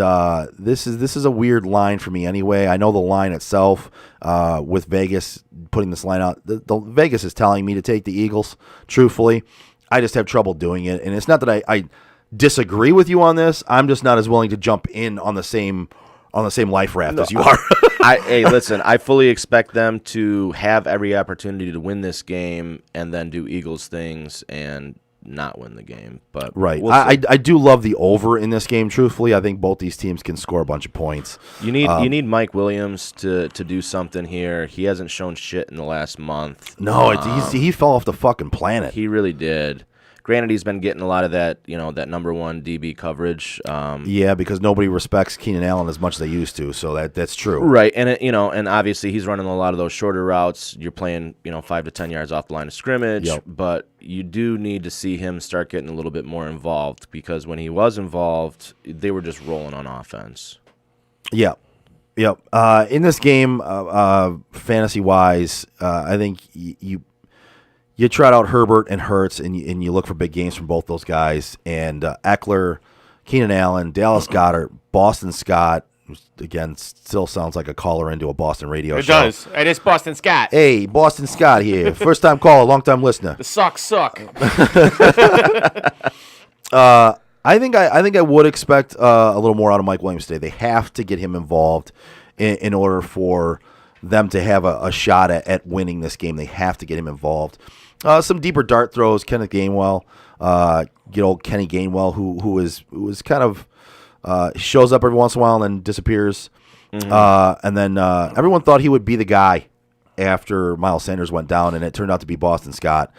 this is a weird line for me anyway. I know the line itself with Vegas putting this line out. The Vegas is telling me to take the Eagles. Truthfully, I just have trouble doing it. And it's not that I disagree with you on this. I'm just not as willing to jump in on the same life raft as you are. Hey, listen, I fully expect them to have every opportunity to win this game and then do Eagles things and not win the game. But Right. we'll I see. do love the over in this game, truthfully. I think both these teams can score a bunch of points. You need Mike Williams to do something here. He hasn't shown shit in the last month. No, he fell off the fucking planet. He really did. Granted, he's been getting a lot of that, that number one DB coverage. Yeah, because nobody respects Keenan Allen as much as they used to, so that's true. Right, and and obviously he's running a lot of those shorter routes. You're playing, 5 to 10 yards off the line of scrimmage, Yep. but you do need to see him start getting a little bit more involved because when he was involved, they were just rolling on offense. Yeah. Yep. In this game, fantasy-wise, I think you trot out Herbert and Hurts, and you look for big games from both those guys. And Eckler, Keenan Allen, Dallas Goedert, Boston Scott, who, again, still sounds like a caller into a Boston radio It show. does. It is Boston Scott. Hey, Boston Scott here. First-time caller, long-time listener. The Sox suck. I think I would expect a little more out of Mike Williams today. They have to get him involved in order for them to have a shot at winning this game. They have to get him involved. Some deeper dart throws, Kenneth Gainwell, good old Kenny Gainwell, who is kind of shows up every once in a while and then disappears. And then everyone thought he would be the guy after Miles Sanders went down, and it turned out to be Boston Scott.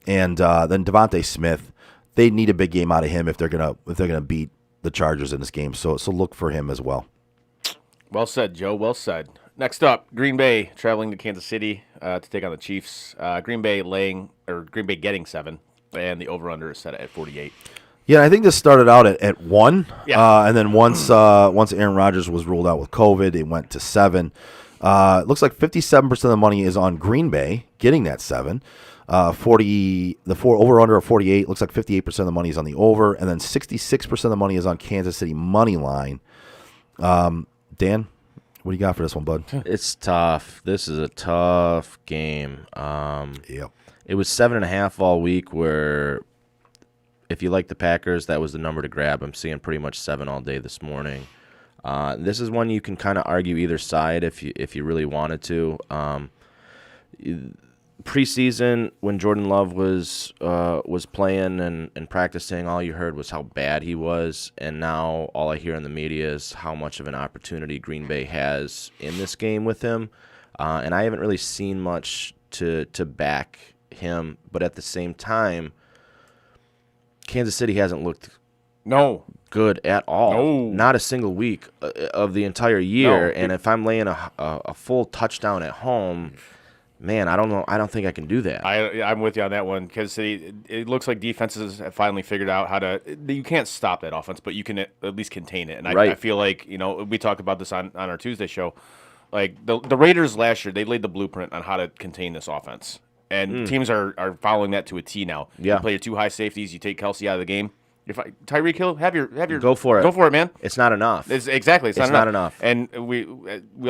And then Devontae Smith. They need a big game out of him if they're gonna beat the Chargers in this game. So look for him as well. Well said, Joe. Well said. Next up, Green Bay traveling to Kansas City to take on the Chiefs. Green Bay getting 7, and the over/under is set at 48. Yeah, I think this started out at 1, Yeah. and then once Aaron Rodgers was ruled out with COVID, it went to 7. It looks like 57% of the money is on Green Bay getting that 7. Over/under of 48 looks like 58% of the money is on the over, and then 66% of the money is on Kansas City money line. Dan, what do you got for this one, bud? It's tough. This is a tough game. Yep. It was 7.5 all week. Where if you like the Packers, that was the number to grab. I'm seeing pretty much 7 all day this morning. This is one you can kind of argue either side if you really wanted to. Preseason, when Jordan Love was playing and practicing, all you heard was how bad he was, and now all I hear in the media is how much of an opportunity Green Bay has in this game with him. And I haven't really seen much to back him, but at the same time, Kansas City hasn't looked good at all. No. Not a single week of the entire year. No. And if I'm laying a full touchdown at home, man, I don't know. I don't think I can do that. I'm with you on that one. Kansas City, it looks like defenses have finally figured out how to. You can't stop that offense, but you can at least contain it. And Right. I feel like we talked about this on our Tuesday show. Like the Raiders last year, they laid the blueprint on how to contain this offense, and teams are following that to a T now. Yeah. You play your 2 high safeties, you take Kelsey out of the game. Tyreek Hill, have your go for it, man. It's not enough. It's not enough. And we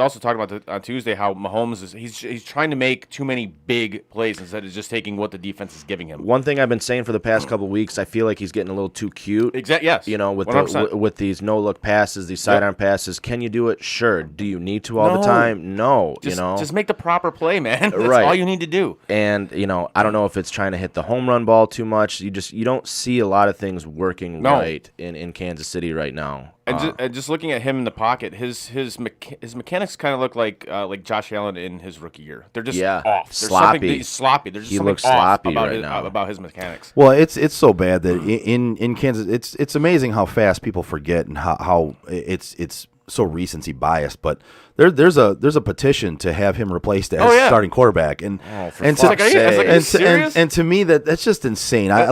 also talked about on Tuesday how Mahomes he's trying to make too many big plays instead of just taking what the defense is giving him. One thing I've been saying for the past couple of weeks, I feel like he's getting a little too cute. Yes. You know, with 100%. with these no look passes, these sidearm passes. Can you do it? Sure. Do you need to all the time? No. Just make the proper play, man. That's Right. all you need to do. And I don't know if it's trying to hit the home run ball too much. You don't see a lot of things working right in Kansas City right now. And just looking at him in the pocket, his mechanics kind of look like Josh Allen in his rookie year. They're just off. There's sloppy. He's sloppy. There's just He something looks off sloppy about right now. about his mechanics. Well, it's so bad that in Kansas, it's amazing how fast people forget and how it's so recency biased. But there's a petition to have him replaced as starting quarterback, and to me that's just insane. Any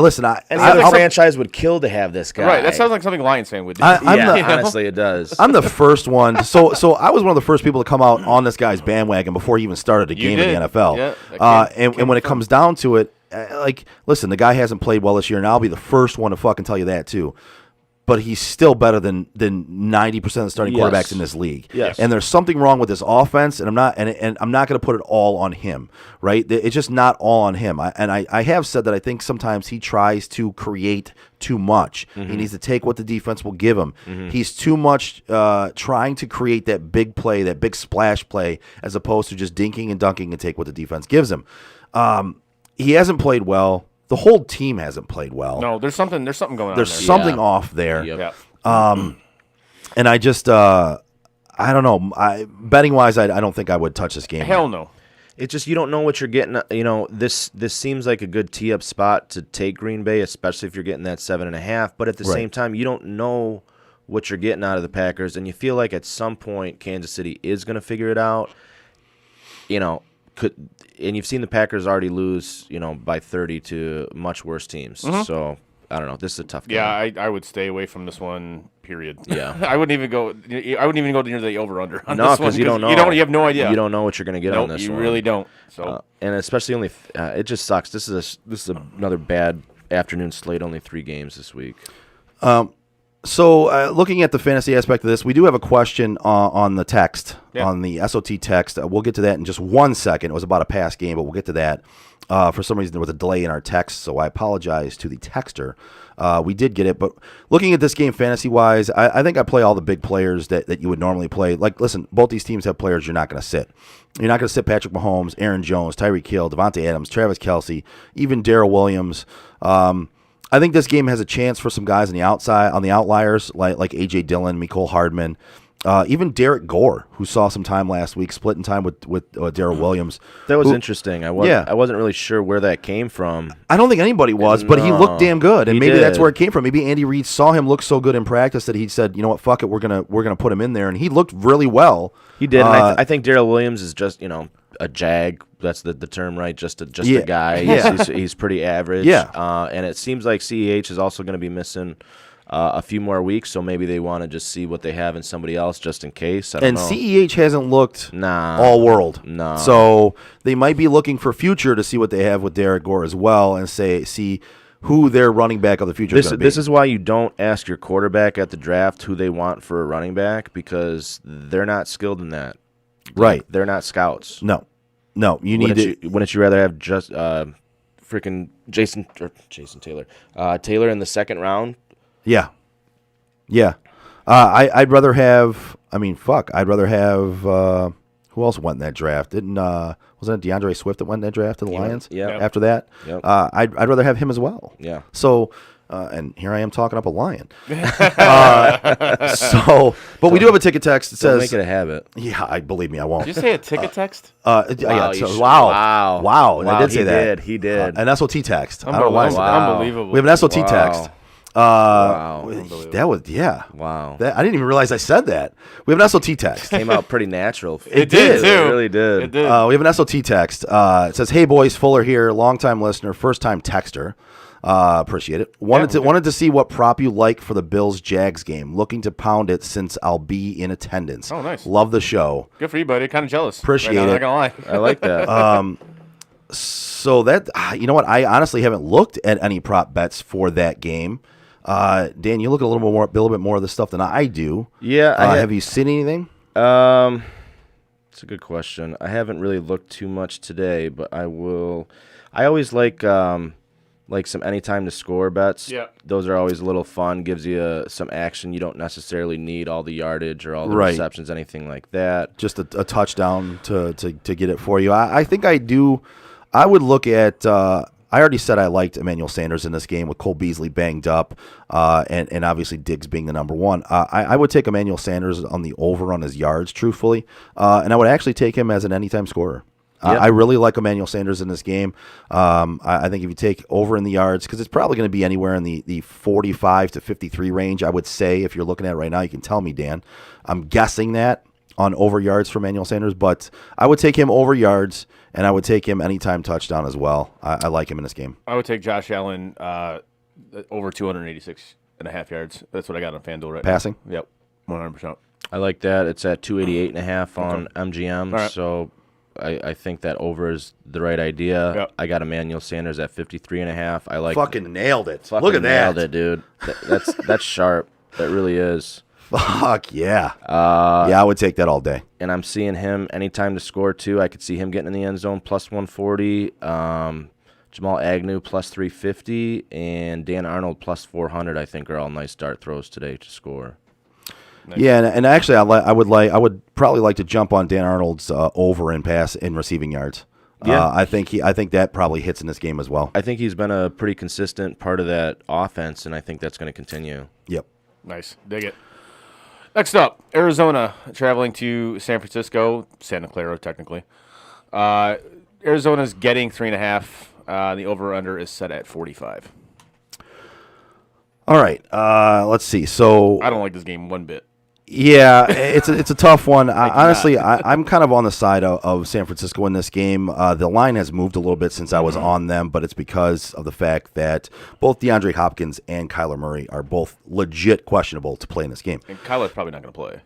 other franchise would kill to have this guy. Right, that sounds like something Lions fan would do. Honestly, it does. I'm the first one. So I was one of the first people to come out on this guy's bandwagon before he even started a game in the NFL. Yeah, and when it comes down to it, listen, the guy hasn't played well this year, and I'll be the first one to fucking tell you that too. But he's still better than 90% of the starting quarterbacks in this league. Yes. And there's something wrong with this offense, and I'm not going to put it all on him, right? It's just not all on him. I have said that I think sometimes he tries to create too much. Mm-hmm. He needs to take what the defense will give him. Mm-hmm. He's too much trying to create that big play, that big splash play, as opposed to just dinking and dunking and take what the defense gives him. He hasn't played well. The whole team hasn't played well. No, there's something going on. There's something off there. Yep. And I just I don't know. Betting wise, I don't think I would touch this game. Hell no. It's just you don't know what you're getting. This seems like a good tee up spot to take Green Bay, especially if you're getting that 7.5. But at the same time, you don't know what you're getting out of the Packers, and you feel like at some point Kansas City is going to figure it out. And you've seen the Packers already lose, by 30 to much worse teams. Mm-hmm. So I don't know. This is a tough game. Yeah, I would stay away from this one. Period. Yeah, I wouldn't even go near the over under. No, because you don't know. You have no idea. You don't know what you're going to get on this one. You really don't. So and especially it just sucks. This is another bad afternoon slate. Only 3 games this week. So looking at the fantasy aspect of this, we do have a question on the text, on the SOT text. We'll get to that in just 1 second. It was about a past game, but we'll get to that. For some reason, there was a delay in our text, so I apologize to the texter. We did get it, but looking at this game fantasy-wise, I think I play all the big players that you would normally play. Like, listen, both these teams have players you're not going to sit. You're not going to sit Patrick Mahomes, Aaron Jones, Tyreek Hill, Devontae Adams, Travis Kelce, even Darrell Williams. I think this game has a chance for some guys on the outside, on the outliers, like A.J. Dillon, Mecole Hardman, even Derek Gore, who saw some time last week, splitting time with Darrell Williams. That was interesting. I wasn't really sure where that came from. I don't think anybody was, but he looked damn good, and maybe that's where it came from. Maybe Andy Reid saw him look so good in practice that he said, "You know what, fuck it, we're gonna put him in there," and he looked really well. He did. And I think Darrell Williams is just a jag. That's the term, right? Just a guy. He's pretty average. Yeah. And it seems like CEH is also going to be missing a few more weeks, so maybe they want to just see what they have in somebody else just in case. I don't know. CEH hasn't looked all world. No. So they might be looking for future to see what they have with Derek Gore as well, and see who their running back of the future is going to be. This is why you don't ask your quarterback at the draft who they want for a running back, because they're not skilled in that. Right. They're not scouts. No, you need to. Wouldn't you rather have just freaking Jason Taylor, Taylor in the second round? Yeah. I'd rather have. I'd rather have. Who else went in that draft? Wasn't it DeAndre Swift that went in that draft to the Lions? Yeah. After that, I'd rather have him as well. Yeah. So. And here I am talking up a Lion. But we do have a ticket text. It says, make it a habit. Yeah, believe me, I won't. Did you say a ticket text? Wow. And I did say that. He did. An SOT text. I don't know why I said that. Unbelievable. We have an SOT text. Wow. That was, Wow. I didn't even realize I said that. We have an SOT text. Came out pretty natural. It did, too. It really did. It did. We have an SOT text. It says, "Hey boys, Fuller here, longtime listener, first time texter. Appreciate it. Wanted to see what prop you like for the Bills-Jags game. Looking to pound it since I'll be in attendance. Oh, nice. Love the show. Good for you, buddy. Kind of jealous. Appreciate right now, it. Not gonna lie. I like that. So that, you know what? I honestly haven't looked at any prop bets for that game. Dan, you look a little bit more of the stuff than I do. Yeah. Have you seen anything? It's a good question. I haven't really looked too much today, but I will. I always like some anytime to score bets. Yeah. Those are always a little fun. Gives you some action. You don't necessarily need all the yardage or all the Right. receptions, anything like that. Just a touchdown to get it for you. I think I do. I would look at. I already said I liked Emmanuel Sanders in this game with Cole Beasley banged up, and obviously Diggs being the number one. I would take Emmanuel Sanders on the over on his yards, truthfully, and I would actually take him as an anytime scorer. Yep. I really like Emmanuel Sanders in this game. I think if you take over in the yards, because it's probably going to be anywhere in the 45 to 53 range, I would say, if you're looking at it right now, you can tell me, Dan. I'm guessing that on over yards for Emmanuel Sanders, but I would take him over yards, and I would take him anytime touchdown as well. I like him in this game. I would take Josh Allen over 286.5 yards. That's what I got on FanDuel right Passing? now. Yep, 100%. I like that. It's at 288.5 on MGM. All right. So I think that over is the right idea. Yep. I got Emmanuel Sanders at 53.5. I like Fucking nailed it. fucking Look at that. nailed it, dude. That's sharp. That really is. Fuck yeah. Yeah, I would take that all day. And I'm seeing him anytime to score too. I could see him getting in the end zone plus 140. Jamal Agnew plus 350 and Dan Arnold plus 400. I think are all nice dart throws today to score. Nice. Yeah, and actually, I would probably like to jump on Dan Arnold's over and pass in receiving yards. Yeah. I think that probably hits in this game as well. I think he's been a pretty consistent part of that offense, and I think that's going to continue. Yep. Nice. Dig it. Next up, Arizona traveling to San Francisco, Santa Clara, technically. Arizona's getting 3.5. The over-under is set at 45. All right. Let's see. So I don't like this game one bit. yeah, it's a tough one. Honestly, I'm kind of on the side of San Francisco in this game. The line has moved a little bit since I was on them, but it's because of the fact that both DeAndre Hopkins and Kyler Murray are both legit questionable to play in this game. And Kyler's probably not going to play.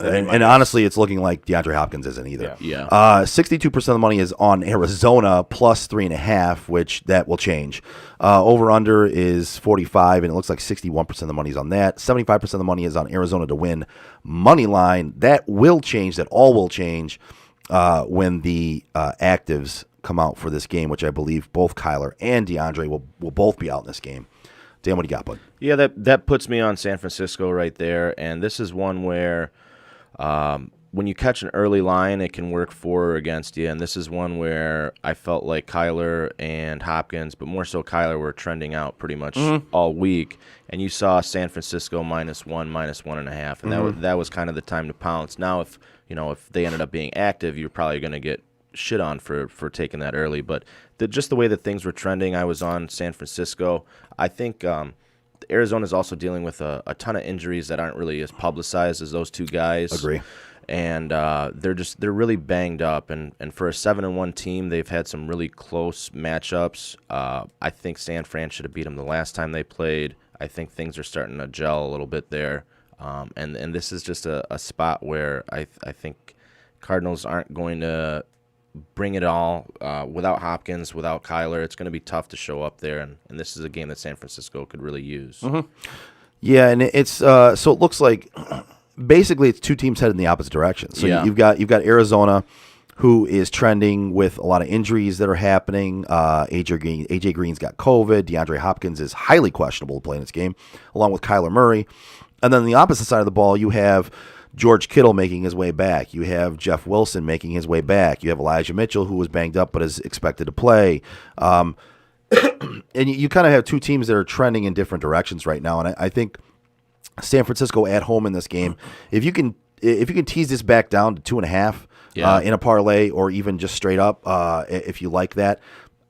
And honestly, it's looking like DeAndre Hopkins isn't either. Yeah. 62% of the money is on Arizona plus 3.5, which that will change. Over/under is 45, and it looks like 61% of the money is on that. 75% of the money is on Arizona to win. Money line, that will change. That all will change when the actives come out for this game, which I believe both Kyler and DeAndre will both be out in this game. Dan, what do you got, bud? Yeah, that puts me on San Francisco right there, and this is one where when you catch an early line, it can work for or against you, and this is one where I felt like Kyler and Hopkins, but more so Kyler, were trending out pretty much all week, and you saw San Francisco -1, -1.5, and that was kind of the time to pounce. Now, if they ended up being active, you're probably going to get shit on for taking that early, but just the way that things were trending, I was on San Francisco. I think Arizona is also dealing with a ton of injuries that aren't really as publicized as those two guys. Agree. And they're really banged up. And for a 7-1 team, they've had some really close matchups. I think San Fran should have beat them the last time they played. I think things are starting to gel a little bit there. And this is just a spot where I think Cardinals aren't going to bring it all without Hopkins, without Kyler. It's going to be tough to show up there, and this is a game that San Francisco could really use. Yeah, and it's so it looks like basically it's two teams headed in the opposite direction. So Yeah. you've got Arizona, who is trending with a lot of injuries that are happening. AJ Green's got COVID. DeAndre Hopkins is highly questionable to play in this game, along with Kyler Murray. And then on the opposite side of the ball, you have George Kittle making his way back. You have Jeff Wilson making his way back. You have Elijah Mitchell, who was banged up but is expected to play. And you kind of have two teams that are trending in different directions right now. And I think San Francisco at home in this game, if you can tease this back down to 2.5 in a parlay, or even just straight up, if you like that,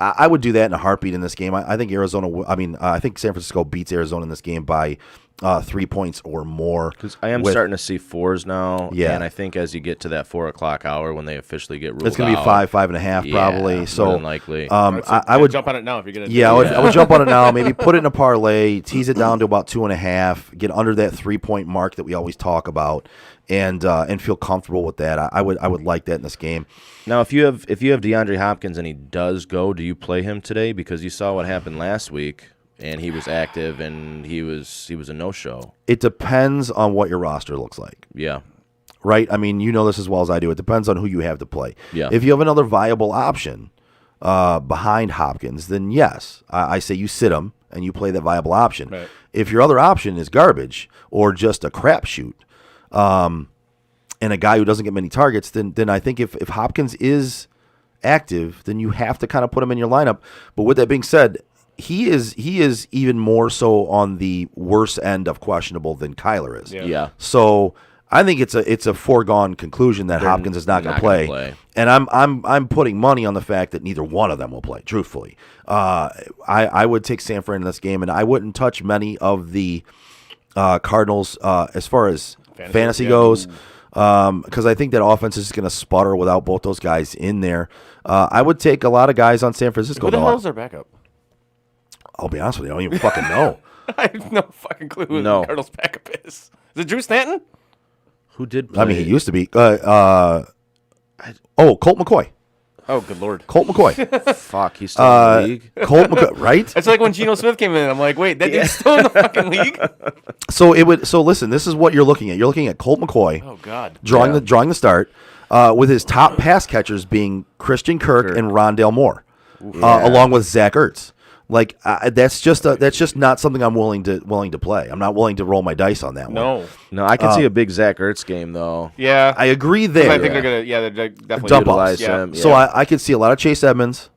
I would do that in a heartbeat in this game. I think I think San Francisco beats Arizona in this game by 3 points or more. Because I am starting to see 4s now. Yeah. And I think as you get to that 4 o'clock hour when they officially get ruled It's going to be 5.5 probably. more So than likely. I would jump on it now if you're gonna. Yeah, I would jump on it now. Maybe put it in a parlay, tease it down to about 2.5, get under that 3-point mark that we always talk about, and feel comfortable with that. I would like that in this game. Now, if you have DeAndre Hopkins and he does go, do you play him today? Because you saw what happened last week, and he was active and he was a no-show. It depends on what your roster looks like. Yeah. Right? I mean, you know this as well as I do. It depends on who you have to play. Yeah. If you have another viable option behind Hopkins, then yes, I say you sit him and you play that viable option. Right. If your other option is garbage or just a crapshoot, and a guy who doesn't get many targets, then I think if Hopkins is active, then you have to kind of put him in your lineup. But with that being said, he is even more so on the worse end of questionable than Kyler is. Yeah. So I think it's a foregone conclusion that Hopkins is not going to play. And I'm putting money on the fact that neither one of them will play. Truthfully, I would take San Fran in this game, and I wouldn't touch many of the Cardinals as far as fantasy goes. Because I think that offense is going to sputter without both those guys in there. I would take a lot of guys on San Francisco. Who the hell is their backup? I'll be honest with you, I don't even fucking know. I have no fucking clue who the Cardinals backup is. Is it Drew Stanton? Who did play? I mean, he used to be. Colt McCoy. Oh, good lord. Colt McCoy. Fuck, he's still in the league. Colt McCoy, right? It's like when Geno Smith came in. I'm like, wait, that dude's still in the fucking league? So listen, this is what you're looking at. You're looking at Colt McCoy. Oh God. Drawing the start, with his top pass catchers being Christian Kirk and Rondale Moore, along with Zach Ertz. Like that's just not something I'm willing to play. I'm not willing to roll my dice on that one. No, I can see a big Zach Ertz game though. Yeah, I agree there. I think they're gonna. Yeah, they're definitely dump utilize offs. him. So I could see a lot of Chase Edmonds,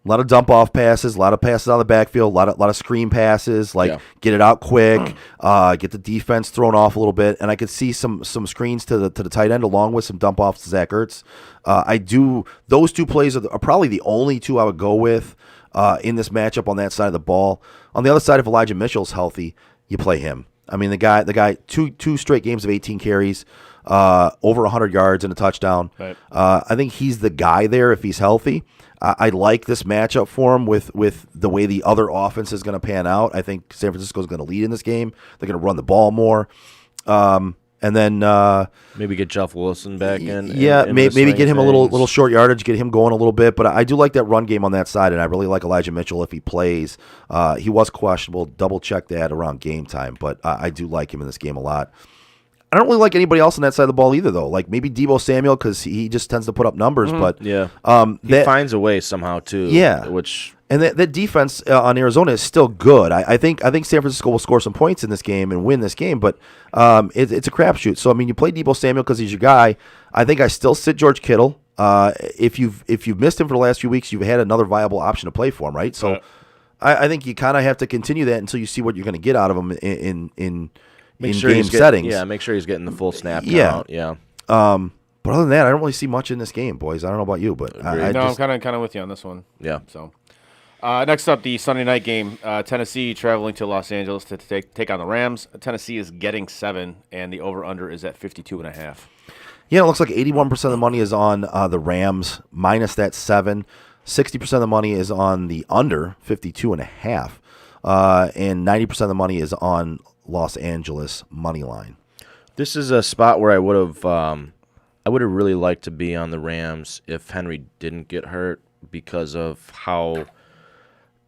a lot of dump off passes, a lot of passes out of the backfield, a lot of screen passes, get it out quick, get the defense thrown off a little bit, and I could see some screens to the tight end along with some dump offs to Zach Ertz. Those two plays are probably the only two I would go with in this matchup on that side of the ball. On the other side, if Elijah Mitchell's healthy, you play him. I mean, the guy, two straight games of 18 carries, over 100 yards and a touchdown. Right. I think he's the guy there if he's healthy. I like this matchup for him with the way the other offense is going to pan out. I think San Francisco is going to lead in this game. They're going to run the ball more. And then maybe get Jeff Wilson back in. Maybe get him a little short yardage, get him going a little bit. But I do like that run game on that side, and I really like Elijah Mitchell if he plays. He was questionable. Double check that around game time, but I do like him in this game a lot. I don't really like anybody else on that side of the ball either, though. Like maybe Deebo Samuel because he just tends to put up numbers, but he finds a way somehow too. Yeah, and that defense on Arizona is still good. I think San Francisco will score some points in this game and win this game, but it's a crapshoot. So I mean, you play Deebo Samuel because he's your guy. I think I still sit George Kittle. If you've missed him for the last few weeks, you've had another viable option to play for him, right? So I think you kind of have to continue that until you see what you're going to get out of him in game settings. Yeah, make sure he's getting the full snap count. Yeah. But other than that, I don't really see much in this game, boys. I don't know about you, but I'm kind of with you on this one. Yeah. So next up, the Sunday night game. Tennessee traveling to Los Angeles to take on the Rams. Tennessee is getting 7, and the over/under is at 52.5. Yeah, it looks like 81% of the money is on the Rams minus that 7. 60% of the money is on the under 52.5, and 90% of the money is on Los Angeles money line. This is a spot where I would have really liked to be on the Rams if Henry didn't get hurt because of how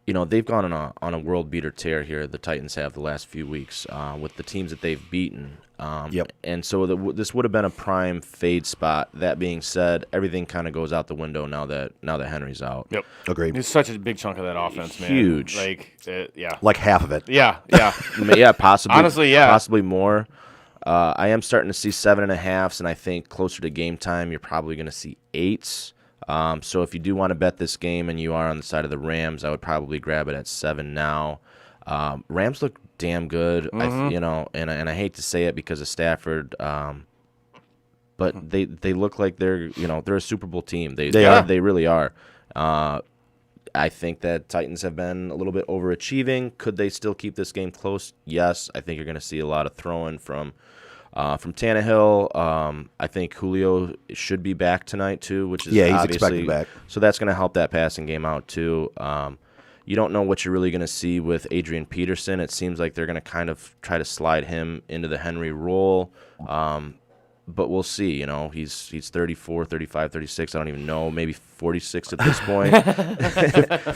they've gone on a world beater tear here. The Titans have the last few weeks with the teams that they've beaten. And so this would have been a prime fade spot. That being said, everything kind of goes out the window now that Henry's out. Yep, agreed. It's such a big chunk of that offense, man. Huge, like half of it. Yeah. Possibly. Honestly, yeah, possibly more. I am starting to see 7.5s, and I think closer to game time, you're probably going to see 8s. So if you do want to bet this game and you are on the side of the Rams, I would probably grab it at 7 now. Rams look damn good, and I hate to say it because of Stafford, but they look like they're a Super Bowl team. They really are. I think that Titans have been a little bit overachieving. Could they still keep this game close? Yes. I think you're going to see a lot of throwing from Tannehill. I think Julio should be back tonight too, which is he's obviously expected back. So that's going to help that passing game out too. You don't know what you're really going to see with Adrian Peterson. It seems like they're going to kind of try to slide him into the Henry role. But we'll see. You know, he's 34, 35, 36. I don't even know. Maybe 46 at this point.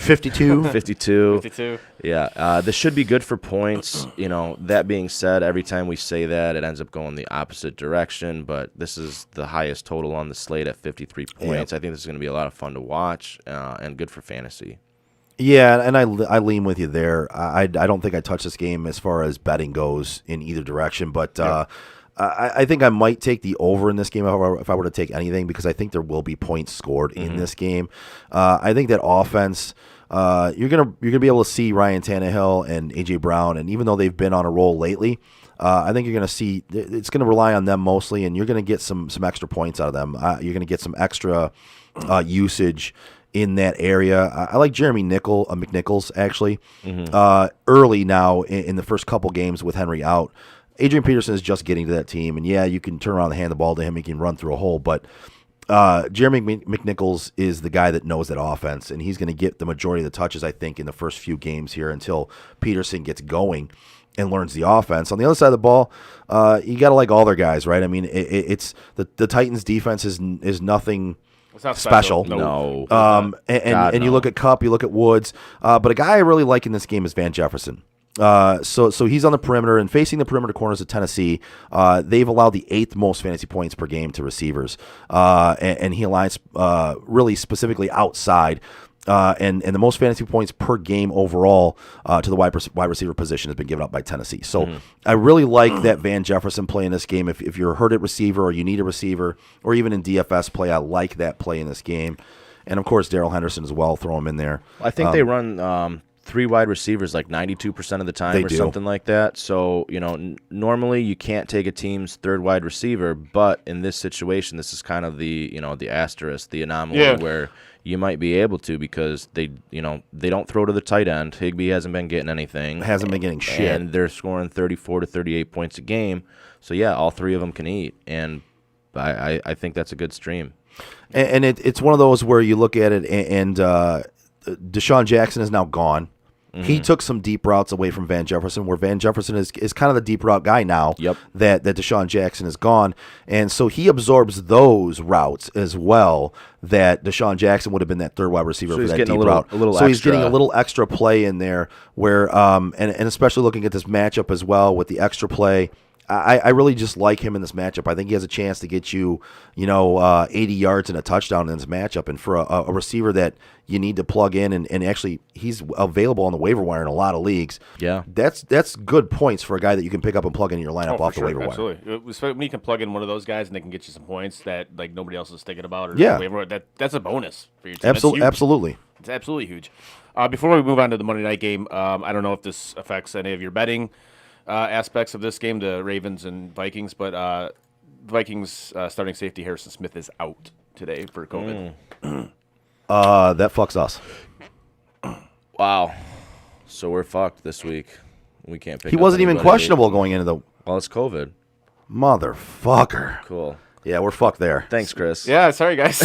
52. 52. 52. Yeah. This should be good for points. You know, that being said, every time we say that, it ends up going the opposite direction. But this is the highest total on the slate at 53 points. I think this is going to be a lot of fun to watch and good for fantasy. Yeah, and I lean with you there. I don't think I touch this game as far as betting goes in either direction, but I think I might take the over in this game if I were to take anything, because I think there will be points scored in this game. I think that offense, you're gonna be able to see Ryan Tannehill and AJ Brown, and even though they've been on a roll lately, I think you're going to see it's going to rely on them mostly, and you're going to get some extra points out of them. You're going to get some extra usage in that area. I like Jeremy McNichols, actually, early now in the first couple games with Henry out. Adrian Peterson is just getting to that team, and you can turn around and hand the ball to him. He can run through a hole, but Jeremy McNichols is the guy that knows that offense, and he's going to get the majority of the touches, I think, in the first few games here until Peterson gets going and learns the offense. On the other side of the ball, you got to like all their guys, right? I mean, it's the Titans' defense is nothing. It's not special. No. And you look at Kupp, you look at Woods, but a guy I really like in this game is Van Jefferson. So he's on the perimeter and facing the perimeter corners of Tennessee. They've allowed the 8th most fantasy points per game to receivers, and he aligns really specifically outside. And the most fantasy points per game overall to the wide receiver position has been given up by Tennessee. So I really like that Van Jefferson play in this game. If you're hurt at receiver or you need a receiver, or even in DFS play, I like that play in this game. And, of course, Darrell Henderson as well, throw him in there. I think they run 3 wide receivers like 92% of the time or something like that. So, you know, normally you can't take a team's 3rd wide receiver, but in this situation, this is kind of the asterisk, the anomaly where you might be able to, because they don't throw to the tight end. Higbee hasn't been getting anything. Hasn't been getting shit. And they're scoring 34 to 38 points a game. So, yeah, all 3 of them can eat. And I think that's a good stream. And it's one of those where you look at it and Deshaun Jackson is now gone. He took some deep routes away from Van Jefferson, where Van Jefferson is kind of the deep route guy now that Deshaun Jackson is gone. And so he absorbs those routes as well, that Deshaun Jackson would have been that 3rd wide receiver for that deep route. So he's getting a little extra play in there, where and especially looking at this matchup as well with the extra play. I really just like him in this matchup. I think he has a chance to get you, 80 yards and a touchdown in this matchup. And for a receiver that you need to plug in, and actually he's available on the waiver wire in a lot of leagues. Yeah, that's good points for a guy that you can pick up and plug in your lineup off the waiver wire. Absolutely. When you can plug in one of those guys and they can get you some points that like nobody else is thinking about, or that's a bonus for your team. Absolutely. It's absolutely huge. Before we move on to the Monday night game, I don't know if this affects any of your betting aspects of this game, the Ravens and Vikings, but Vikings starting safety Harrison Smith is out today for COVID. That fucks us. Wow. So we're fucked this week. We can't pick. He wasn't even questionable going into the. Well, it's COVID. Motherfucker. Cool. Yeah, we're fucked there. Thanks, Chris. Yeah, sorry guys.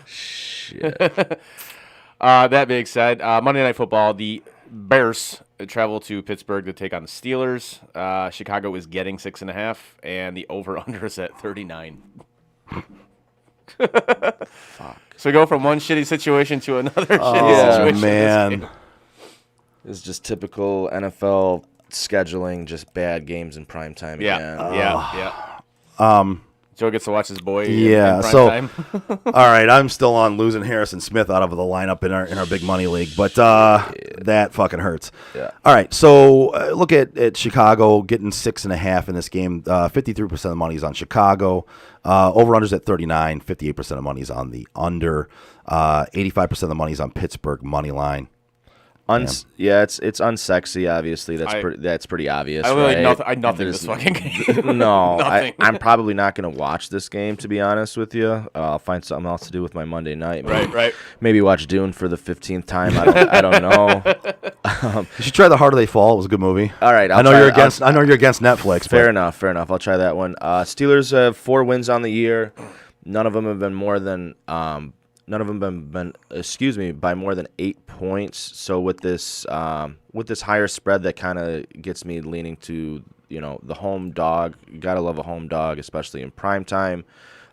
Shit. That being said, Monday Night Football, the Bears travel to Pittsburgh to take on the Steelers. Chicago is getting 6.5, and the over/under is at 39. Fuck. So go from one shitty situation to another shitty situation. Oh man, it's just typical NFL scheduling, just bad games in prime time. Yeah. Joe gets to watch his boy. Yeah. In prime So, time. all right, I'm still on losing Harrison Smith out of the lineup in our big money league, but that fucking hurts. Yeah. All right, so look at Chicago getting 6.5 in this game. 53% of the money is on Chicago. Over/unders at 39. 58% of money is on the under. 85% of the money is on Pittsburgh money line. Yeah, it's unsexy. Obviously, that's pretty obvious. I really right? nothing this fucking game. No, Nothing. I'm probably not going to watch this game, to be honest with you. I'll find something else to do with my Monday night. Right. Maybe watch Dune for the 15th time. I don't know. You should try The Harder They Fall. It was a good movie. All right, I know you're against Netflix. Fair enough. I'll try that one. Steelers have 4 wins on the year. None of them have been more than by more than 8 points. So with this higher spread, that kind of gets me leaning to the home dog. You gotta love a home dog, especially in prime time.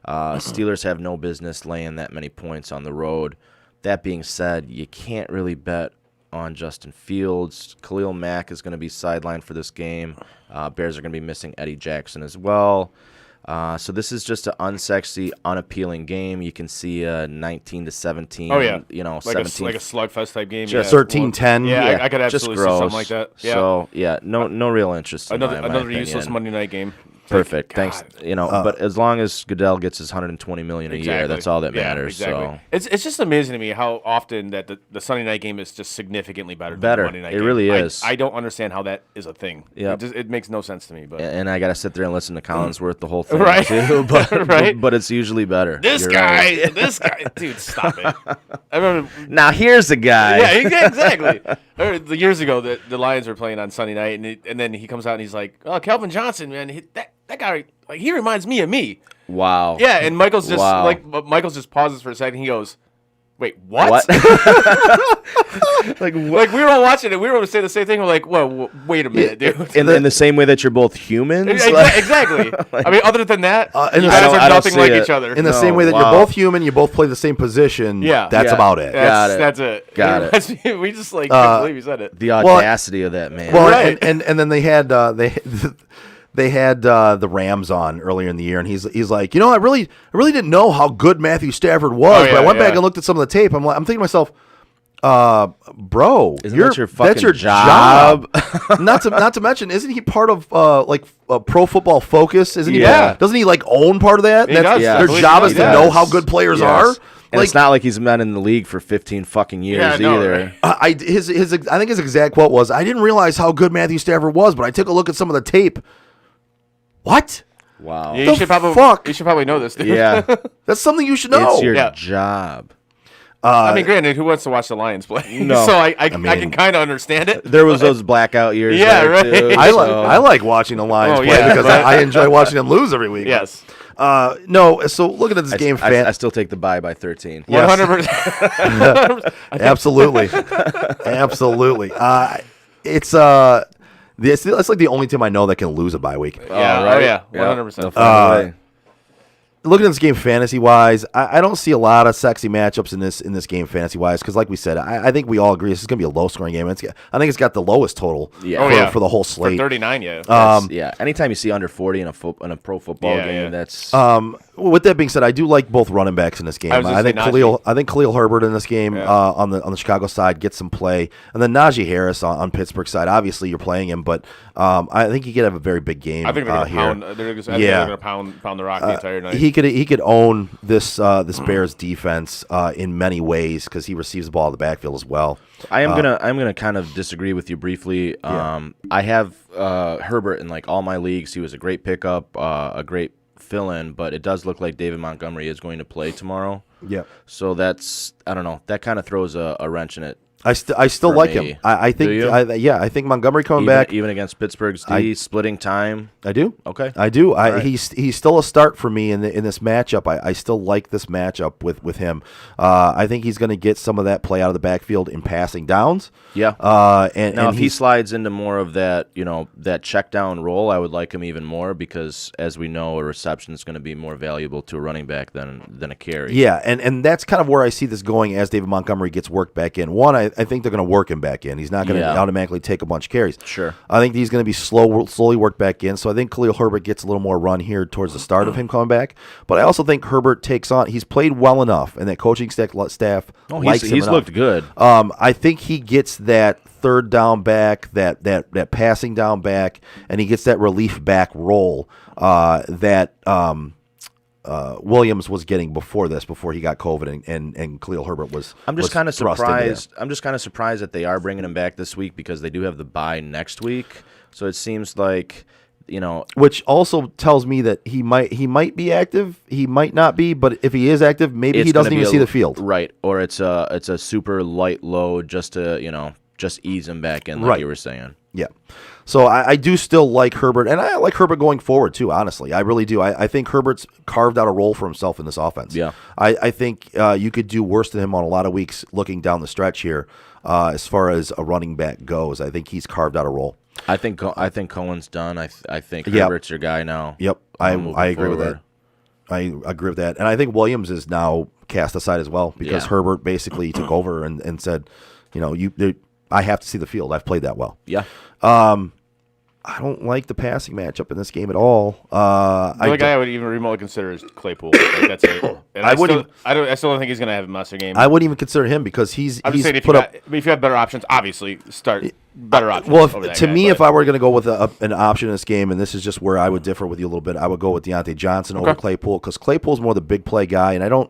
Steelers have no business laying that many points on the road. That being said, you can't really bet on Justin Fields. Khalil Mack is going to be sidelined for this game. Bears are going to be missing Eddie Jackson as well. So this is just an unsexy, unappealing game. You can see a 19-17. Oh yeah, 17, like a slugfest type game. Just 13-10. Yeah, I could just absolutely see gross. something like that. Yeah. So no real interest. In another my useless opinion. Monday night game. Perfect. God. Thanks. But as long as Goodell gets his $120 million a year, that's all that matters. Exactly. So It's just amazing to me how often that the Sunday night game is just significantally better than Better. the Monday night It game. really is. I don't understand how that is a thing. Yep. It makes no sense to me. But and I got to sit there and listen to Collinsworth the whole thing, Right. too. But, Right. but it's usually better. this You're guy, right. this guy, dude, stop it. I remember. Now here's the guy. Yeah, exactly. I remember the years ago, the Lions were playing on Sunday night, and then he comes out and he's like, "Oh, Calvin Johnson, man, that guy, like, he reminds me of me." Wow. Yeah, and Michael's just Wow. Michael's just pauses for a second. He goes, "Wait, what?" Like Like we were all watching it, we were going to say the same thing. We're like, "Whoa, wait a minute, dude." in the same way that you're both humans. Exactly. I mean, other than that, and you I guys don't- are I don't nothing see like it. each other. In the No, same way that wow. you're both human, you both play the same position. Yeah. That's Yeah. about it. Got it. That's it. Got it. We just couldn't believe he said it. The audacity of that man. Well, Right. and then they had they had the Rams on earlier in the year, and he's like, I really didn't know how good Matthew Stafford was, Oh, but I yeah, went back yeah. and looked at some of the tape. I'm thinking to myself, bro, Isn't that your fucking that's your job? not to mention, isn't he part of Pro Football Focus? Isn't he? Yeah. Doesn't he own part of that? He does. Yeah. Their I believe job he is to does. know how good players Yes. are. And it's not like he's been in the league for 15 fucking years Yeah, no, either. right. I think his exact quote was, "I didn't realize how good Matthew Stafford was, but I took a look at some of the tape." What? Wow. Yeah, The you should probably know this, dude. Yeah. That's something you should know. It's your Yeah. job. I mean, granted, who wants to watch the Lions play? No. So I mean- can kind of understand it. There was those blackout years. Yeah, there, right. too, I so- like watching the Lions Oh, play yeah, because right. I enjoy watching them lose every week. Yes. No. So looking at this game, I still take the bye by 13. Yes. 100%. Absolutely, absolutely. It's like the only team I know that can lose a bye week. Yeah. All right. Oh, yeah. Yeah. 100%. They'll find a way. Looking at this game fantasy wise, I don't see a lot of sexy matchups in this game fantasy wise because, like we said, I think we all agree this is going to be a low scoring game. I think it's got the lowest total Yeah. for the whole For slate. 39, yeah. Yeah. Anytime you see under 40 in a pro football Yeah, game, yeah. that's With that being said, I do like both running backs in this game. I was gonna I think say Najee. I think Khalil Herbert in this game on the Chicago side gets some play, and then Najee Harris on Pittsburgh side. Obviously, you're playing him, but I think he could have a very big game. I think they're going to here. pound. They're going to pound the rock the entire night. He could own this Bears defense in many ways because he receives the ball in the backfield as well. I'm gonna kind of disagree with you briefly. I have Herbert in like all my leagues. He was a great pickup, a great fill-in, but it does look like David Montgomery is going to play tomorrow. Yeah. So that's, I don't know, that kind of throws a wrench in it. I still For like me. him. I think Do you? I think Montgomery coming Even, back. even against Pittsburgh's D, splitting time. I do. Okay. I do. right. He's still a start for me in this matchup. I still like this matchup with him. I think he's going to get some of that play out of the backfield in passing downs. Yeah. And Now, if he he's- slides into more of that, that check down role, I would like him even more because, as we know, a reception is going to be more valuable to a running back than a carry. Yeah, and that's kind of where I see this going as David Montgomery gets worked back in. One, I think they're going to work him back in. He's not going to Yeah. automatically take a bunch of carries. Sure. I think he's going to be slowly worked back in. So I think Khalil Herbert gets a little more run here towards the start of him coming back. But I also think Herbert takes on. He's played well enough, and that coaching staff likes him He's enough. looked good. I think he gets that third down back, that passing down back, and he gets that relief back role. Williams was getting before he got COVID and Khalil Herbert was. I'm just kind of surprised. I'm just kind of surprised that they are bringing him back this week because they do have the bye next week. So it seems like, which also tells me that he might be active, he might not be, but if he is active, maybe he doesn't even see the field. Right, or it's a super light load just to just ease him back in, like you were saying. Yeah. So I do still like Herbert, and I like Herbert going forward too, honestly. I really do. I think Herbert's carved out a role for himself in this offense. Yeah. I think you could do worse than him on a lot of weeks looking down the stretch here as far as a running back goes. I think he's carved out a role. I think Cohen's done. I think Herbert's your guy now. Yep. I agree with that. I agree with that. And I think Williams is now cast aside as well because Herbert basically took over and said, I have to see the field. I've played that well. Yeah. I don't like the passing matchup in this game at all. The only guy I would even remotely consider is Claypool. Like, that's it. And I still don't think he's going to have a monster game. I wouldn't even consider him because he's saying if you have better options, obviously start better options. Well, if I were going to go with an option in this game, and this is just where I would differ with you a little bit, I would go with Deontay Johnson over Claypool because Claypool's more the big play guy, and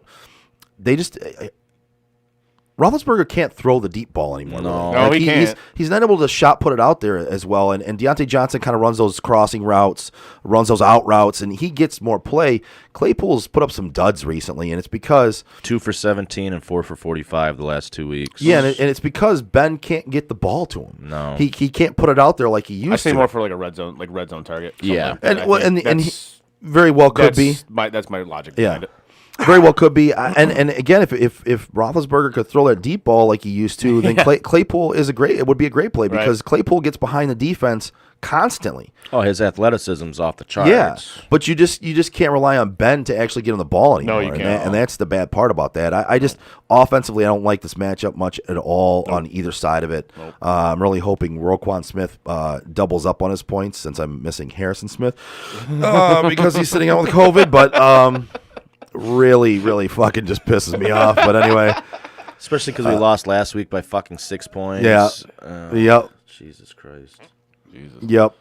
Roethlisberger can't throw the deep ball anymore. No, he can't. He's not able to shot put it out there as well. And Deontay Johnson kind of runs those crossing routes, runs those out routes, and he gets more play. Claypool's put up some duds recently, and it's because 2 for 17 and 4 for 45 the last 2 weeks. Yeah, and it's because Ben can't get the ball to him. No, he can't put it out there like he used to. I say more for like a red zone target. Yeah, and he very well could be. That's my logic behind it. Very well could be, and again, if Roethlisberger could throw that deep ball like he used to, then Claypool would be a great play because Claypool gets behind the defense constantly. Oh, his athleticism's off the charts. Yeah, but you just can't rely on Ben to actually get on the ball anymore. No, you can't. And that's the bad part about that. I just offensively, I don't like this matchup much at all on either side of it. Nope. I'm really hoping Roquan Smith doubles up on his points since I'm missing Harrison Smith because he's sitting out with COVID, but. Really, really fucking just pisses me off. But anyway. Especially because we lost last week by fucking 6 points. Yeah. Yep. Jesus Christ. Yep.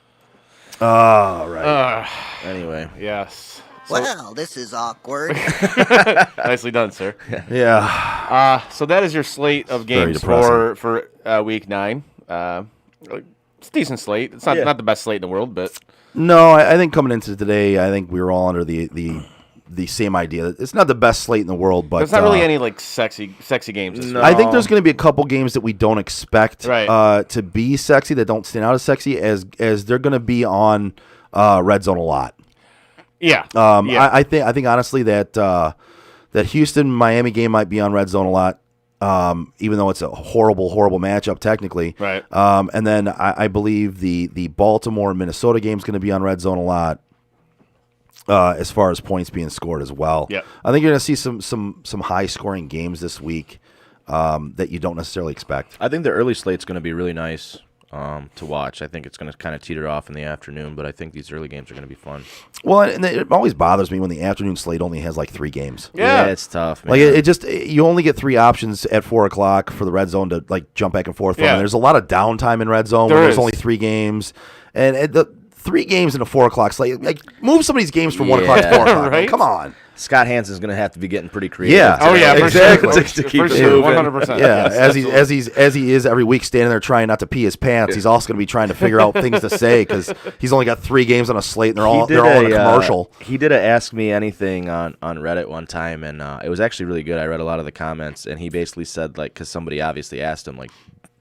All right. Anyway. Yes. Well, this is awkward. Nicely done, sir. Yeah. So that is your slate of games for week 9. It's a decent slate. It's not the best slate in the world, but. No, I think coming into today, I think we were all under the same idea. It's not the best slate in the world, but there's not really any like sexy games. This week. I think there's going to be a couple games that we don't expect to be sexy, that don't stand out as sexy, as they're going to be on Red Zone a lot. Yeah. I think honestly that Houston Miami game might be on Red Zone a lot. Even though it's a horrible matchup technically. Right. And then I believe the Baltimore Minnesota game is going to be on Red Zone a lot. As far as points being scored as well. Yep. I think you're going to see some high scoring games this week that you don't necessarily expect. I think the early slate's going to be really nice to watch. I think it's going to kind of teeter off in the afternoon, but I think these early games are going to be fun. Well, and it always bothers me when the afternoon slate only has like 3 games. Yeah, it's tough, man. Like you only get 3 options at 4 o'clock for the Red Zone to like jump back and forth from. And there's a lot of downtime in Red Zone when there's only 3 games, and the 3 games in a 4 o'clock slate. Like, move some of these games from 1 o'clock to 4 o'clock. Right? Come on. Scott Hansen's going to have to be getting pretty creative. Yeah. Oh yeah, exactly. To keep it moving. 100%. Yeah, as he is every week, standing there trying not to pee his pants. He's also going to be trying to figure out things to say because he's only got 3 games on a slate and they're all in a commercial. He did a Ask Me Anything on Reddit one time, and it was actually really good. I read a lot of the comments, and he basically said, like, because somebody obviously asked him, like,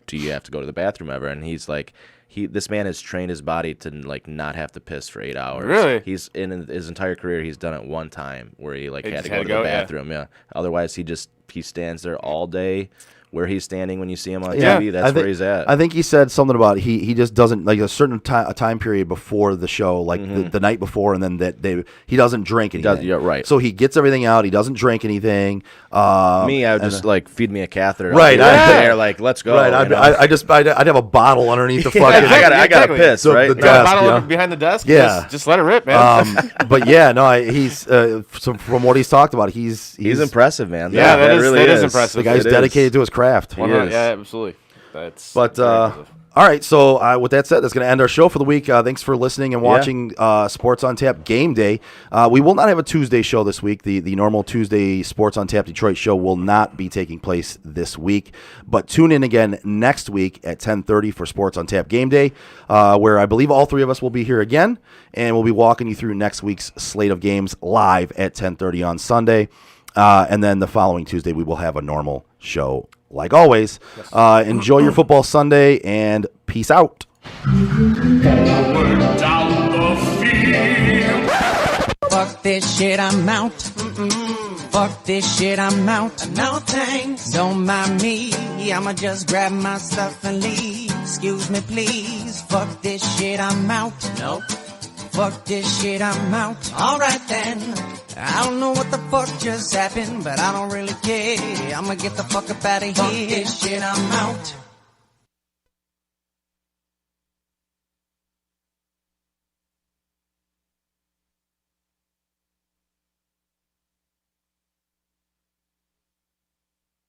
do you have to go to the bathroom ever? And he's like, this man has trained his body to like not have to piss for 8 hours. Really? He's in his entire career, he's done it one time where he like had to go to the bathroom. Yeah. Otherwise, he stands there all day. Where he's standing when you see him on TV, that's where he's at. I think he said something about he just doesn't like a certain time period before the show, like the night before, and then he doesn't drink anything. Yeah, right. So he gets everything out. He doesn't drink anything. I would just like feed me a catheter. Right. There, like let's go. Right. I'd have a bottle underneath the fucking. I gotta piss. So right. the You got a desk, bottle behind the desk. Yeah. Just let it rip, man. But yeah, no, he's so from what he's talked about, he's impressive, man. Yeah, that really is impressive. The guy's dedicated to his craft. He is. Yeah, absolutely. But All right, so with that said, that's going to end our show for the week. Thanks for listening and watching Sports on Tap Game Day. We will not have a Tuesday show this week. The normal Tuesday Sports on Tap Detroit show will not be taking place this week. But tune in again next week at 10:30 for Sports on Tap Game Day, where I believe all three of us will be here again, and we'll be walking you through next week's slate of games live at 10:30 on Sunday. And then the following Tuesday, we will have a normal show like always. Enjoy your football Sunday, and peace out. Fuck this shit, I'm out. Fuck this shit, I'm out. No thanks. Don't mind me. I'ma just grab my stuff and leave. Excuse me, please. Fuck this shit, I'm out. Nope. Fuck this shit, I'm out. Alright then. I don't know what the fuck just happened, but I don't really care. I'ma get the fuck up out of here. Fuck this shit, I'm out.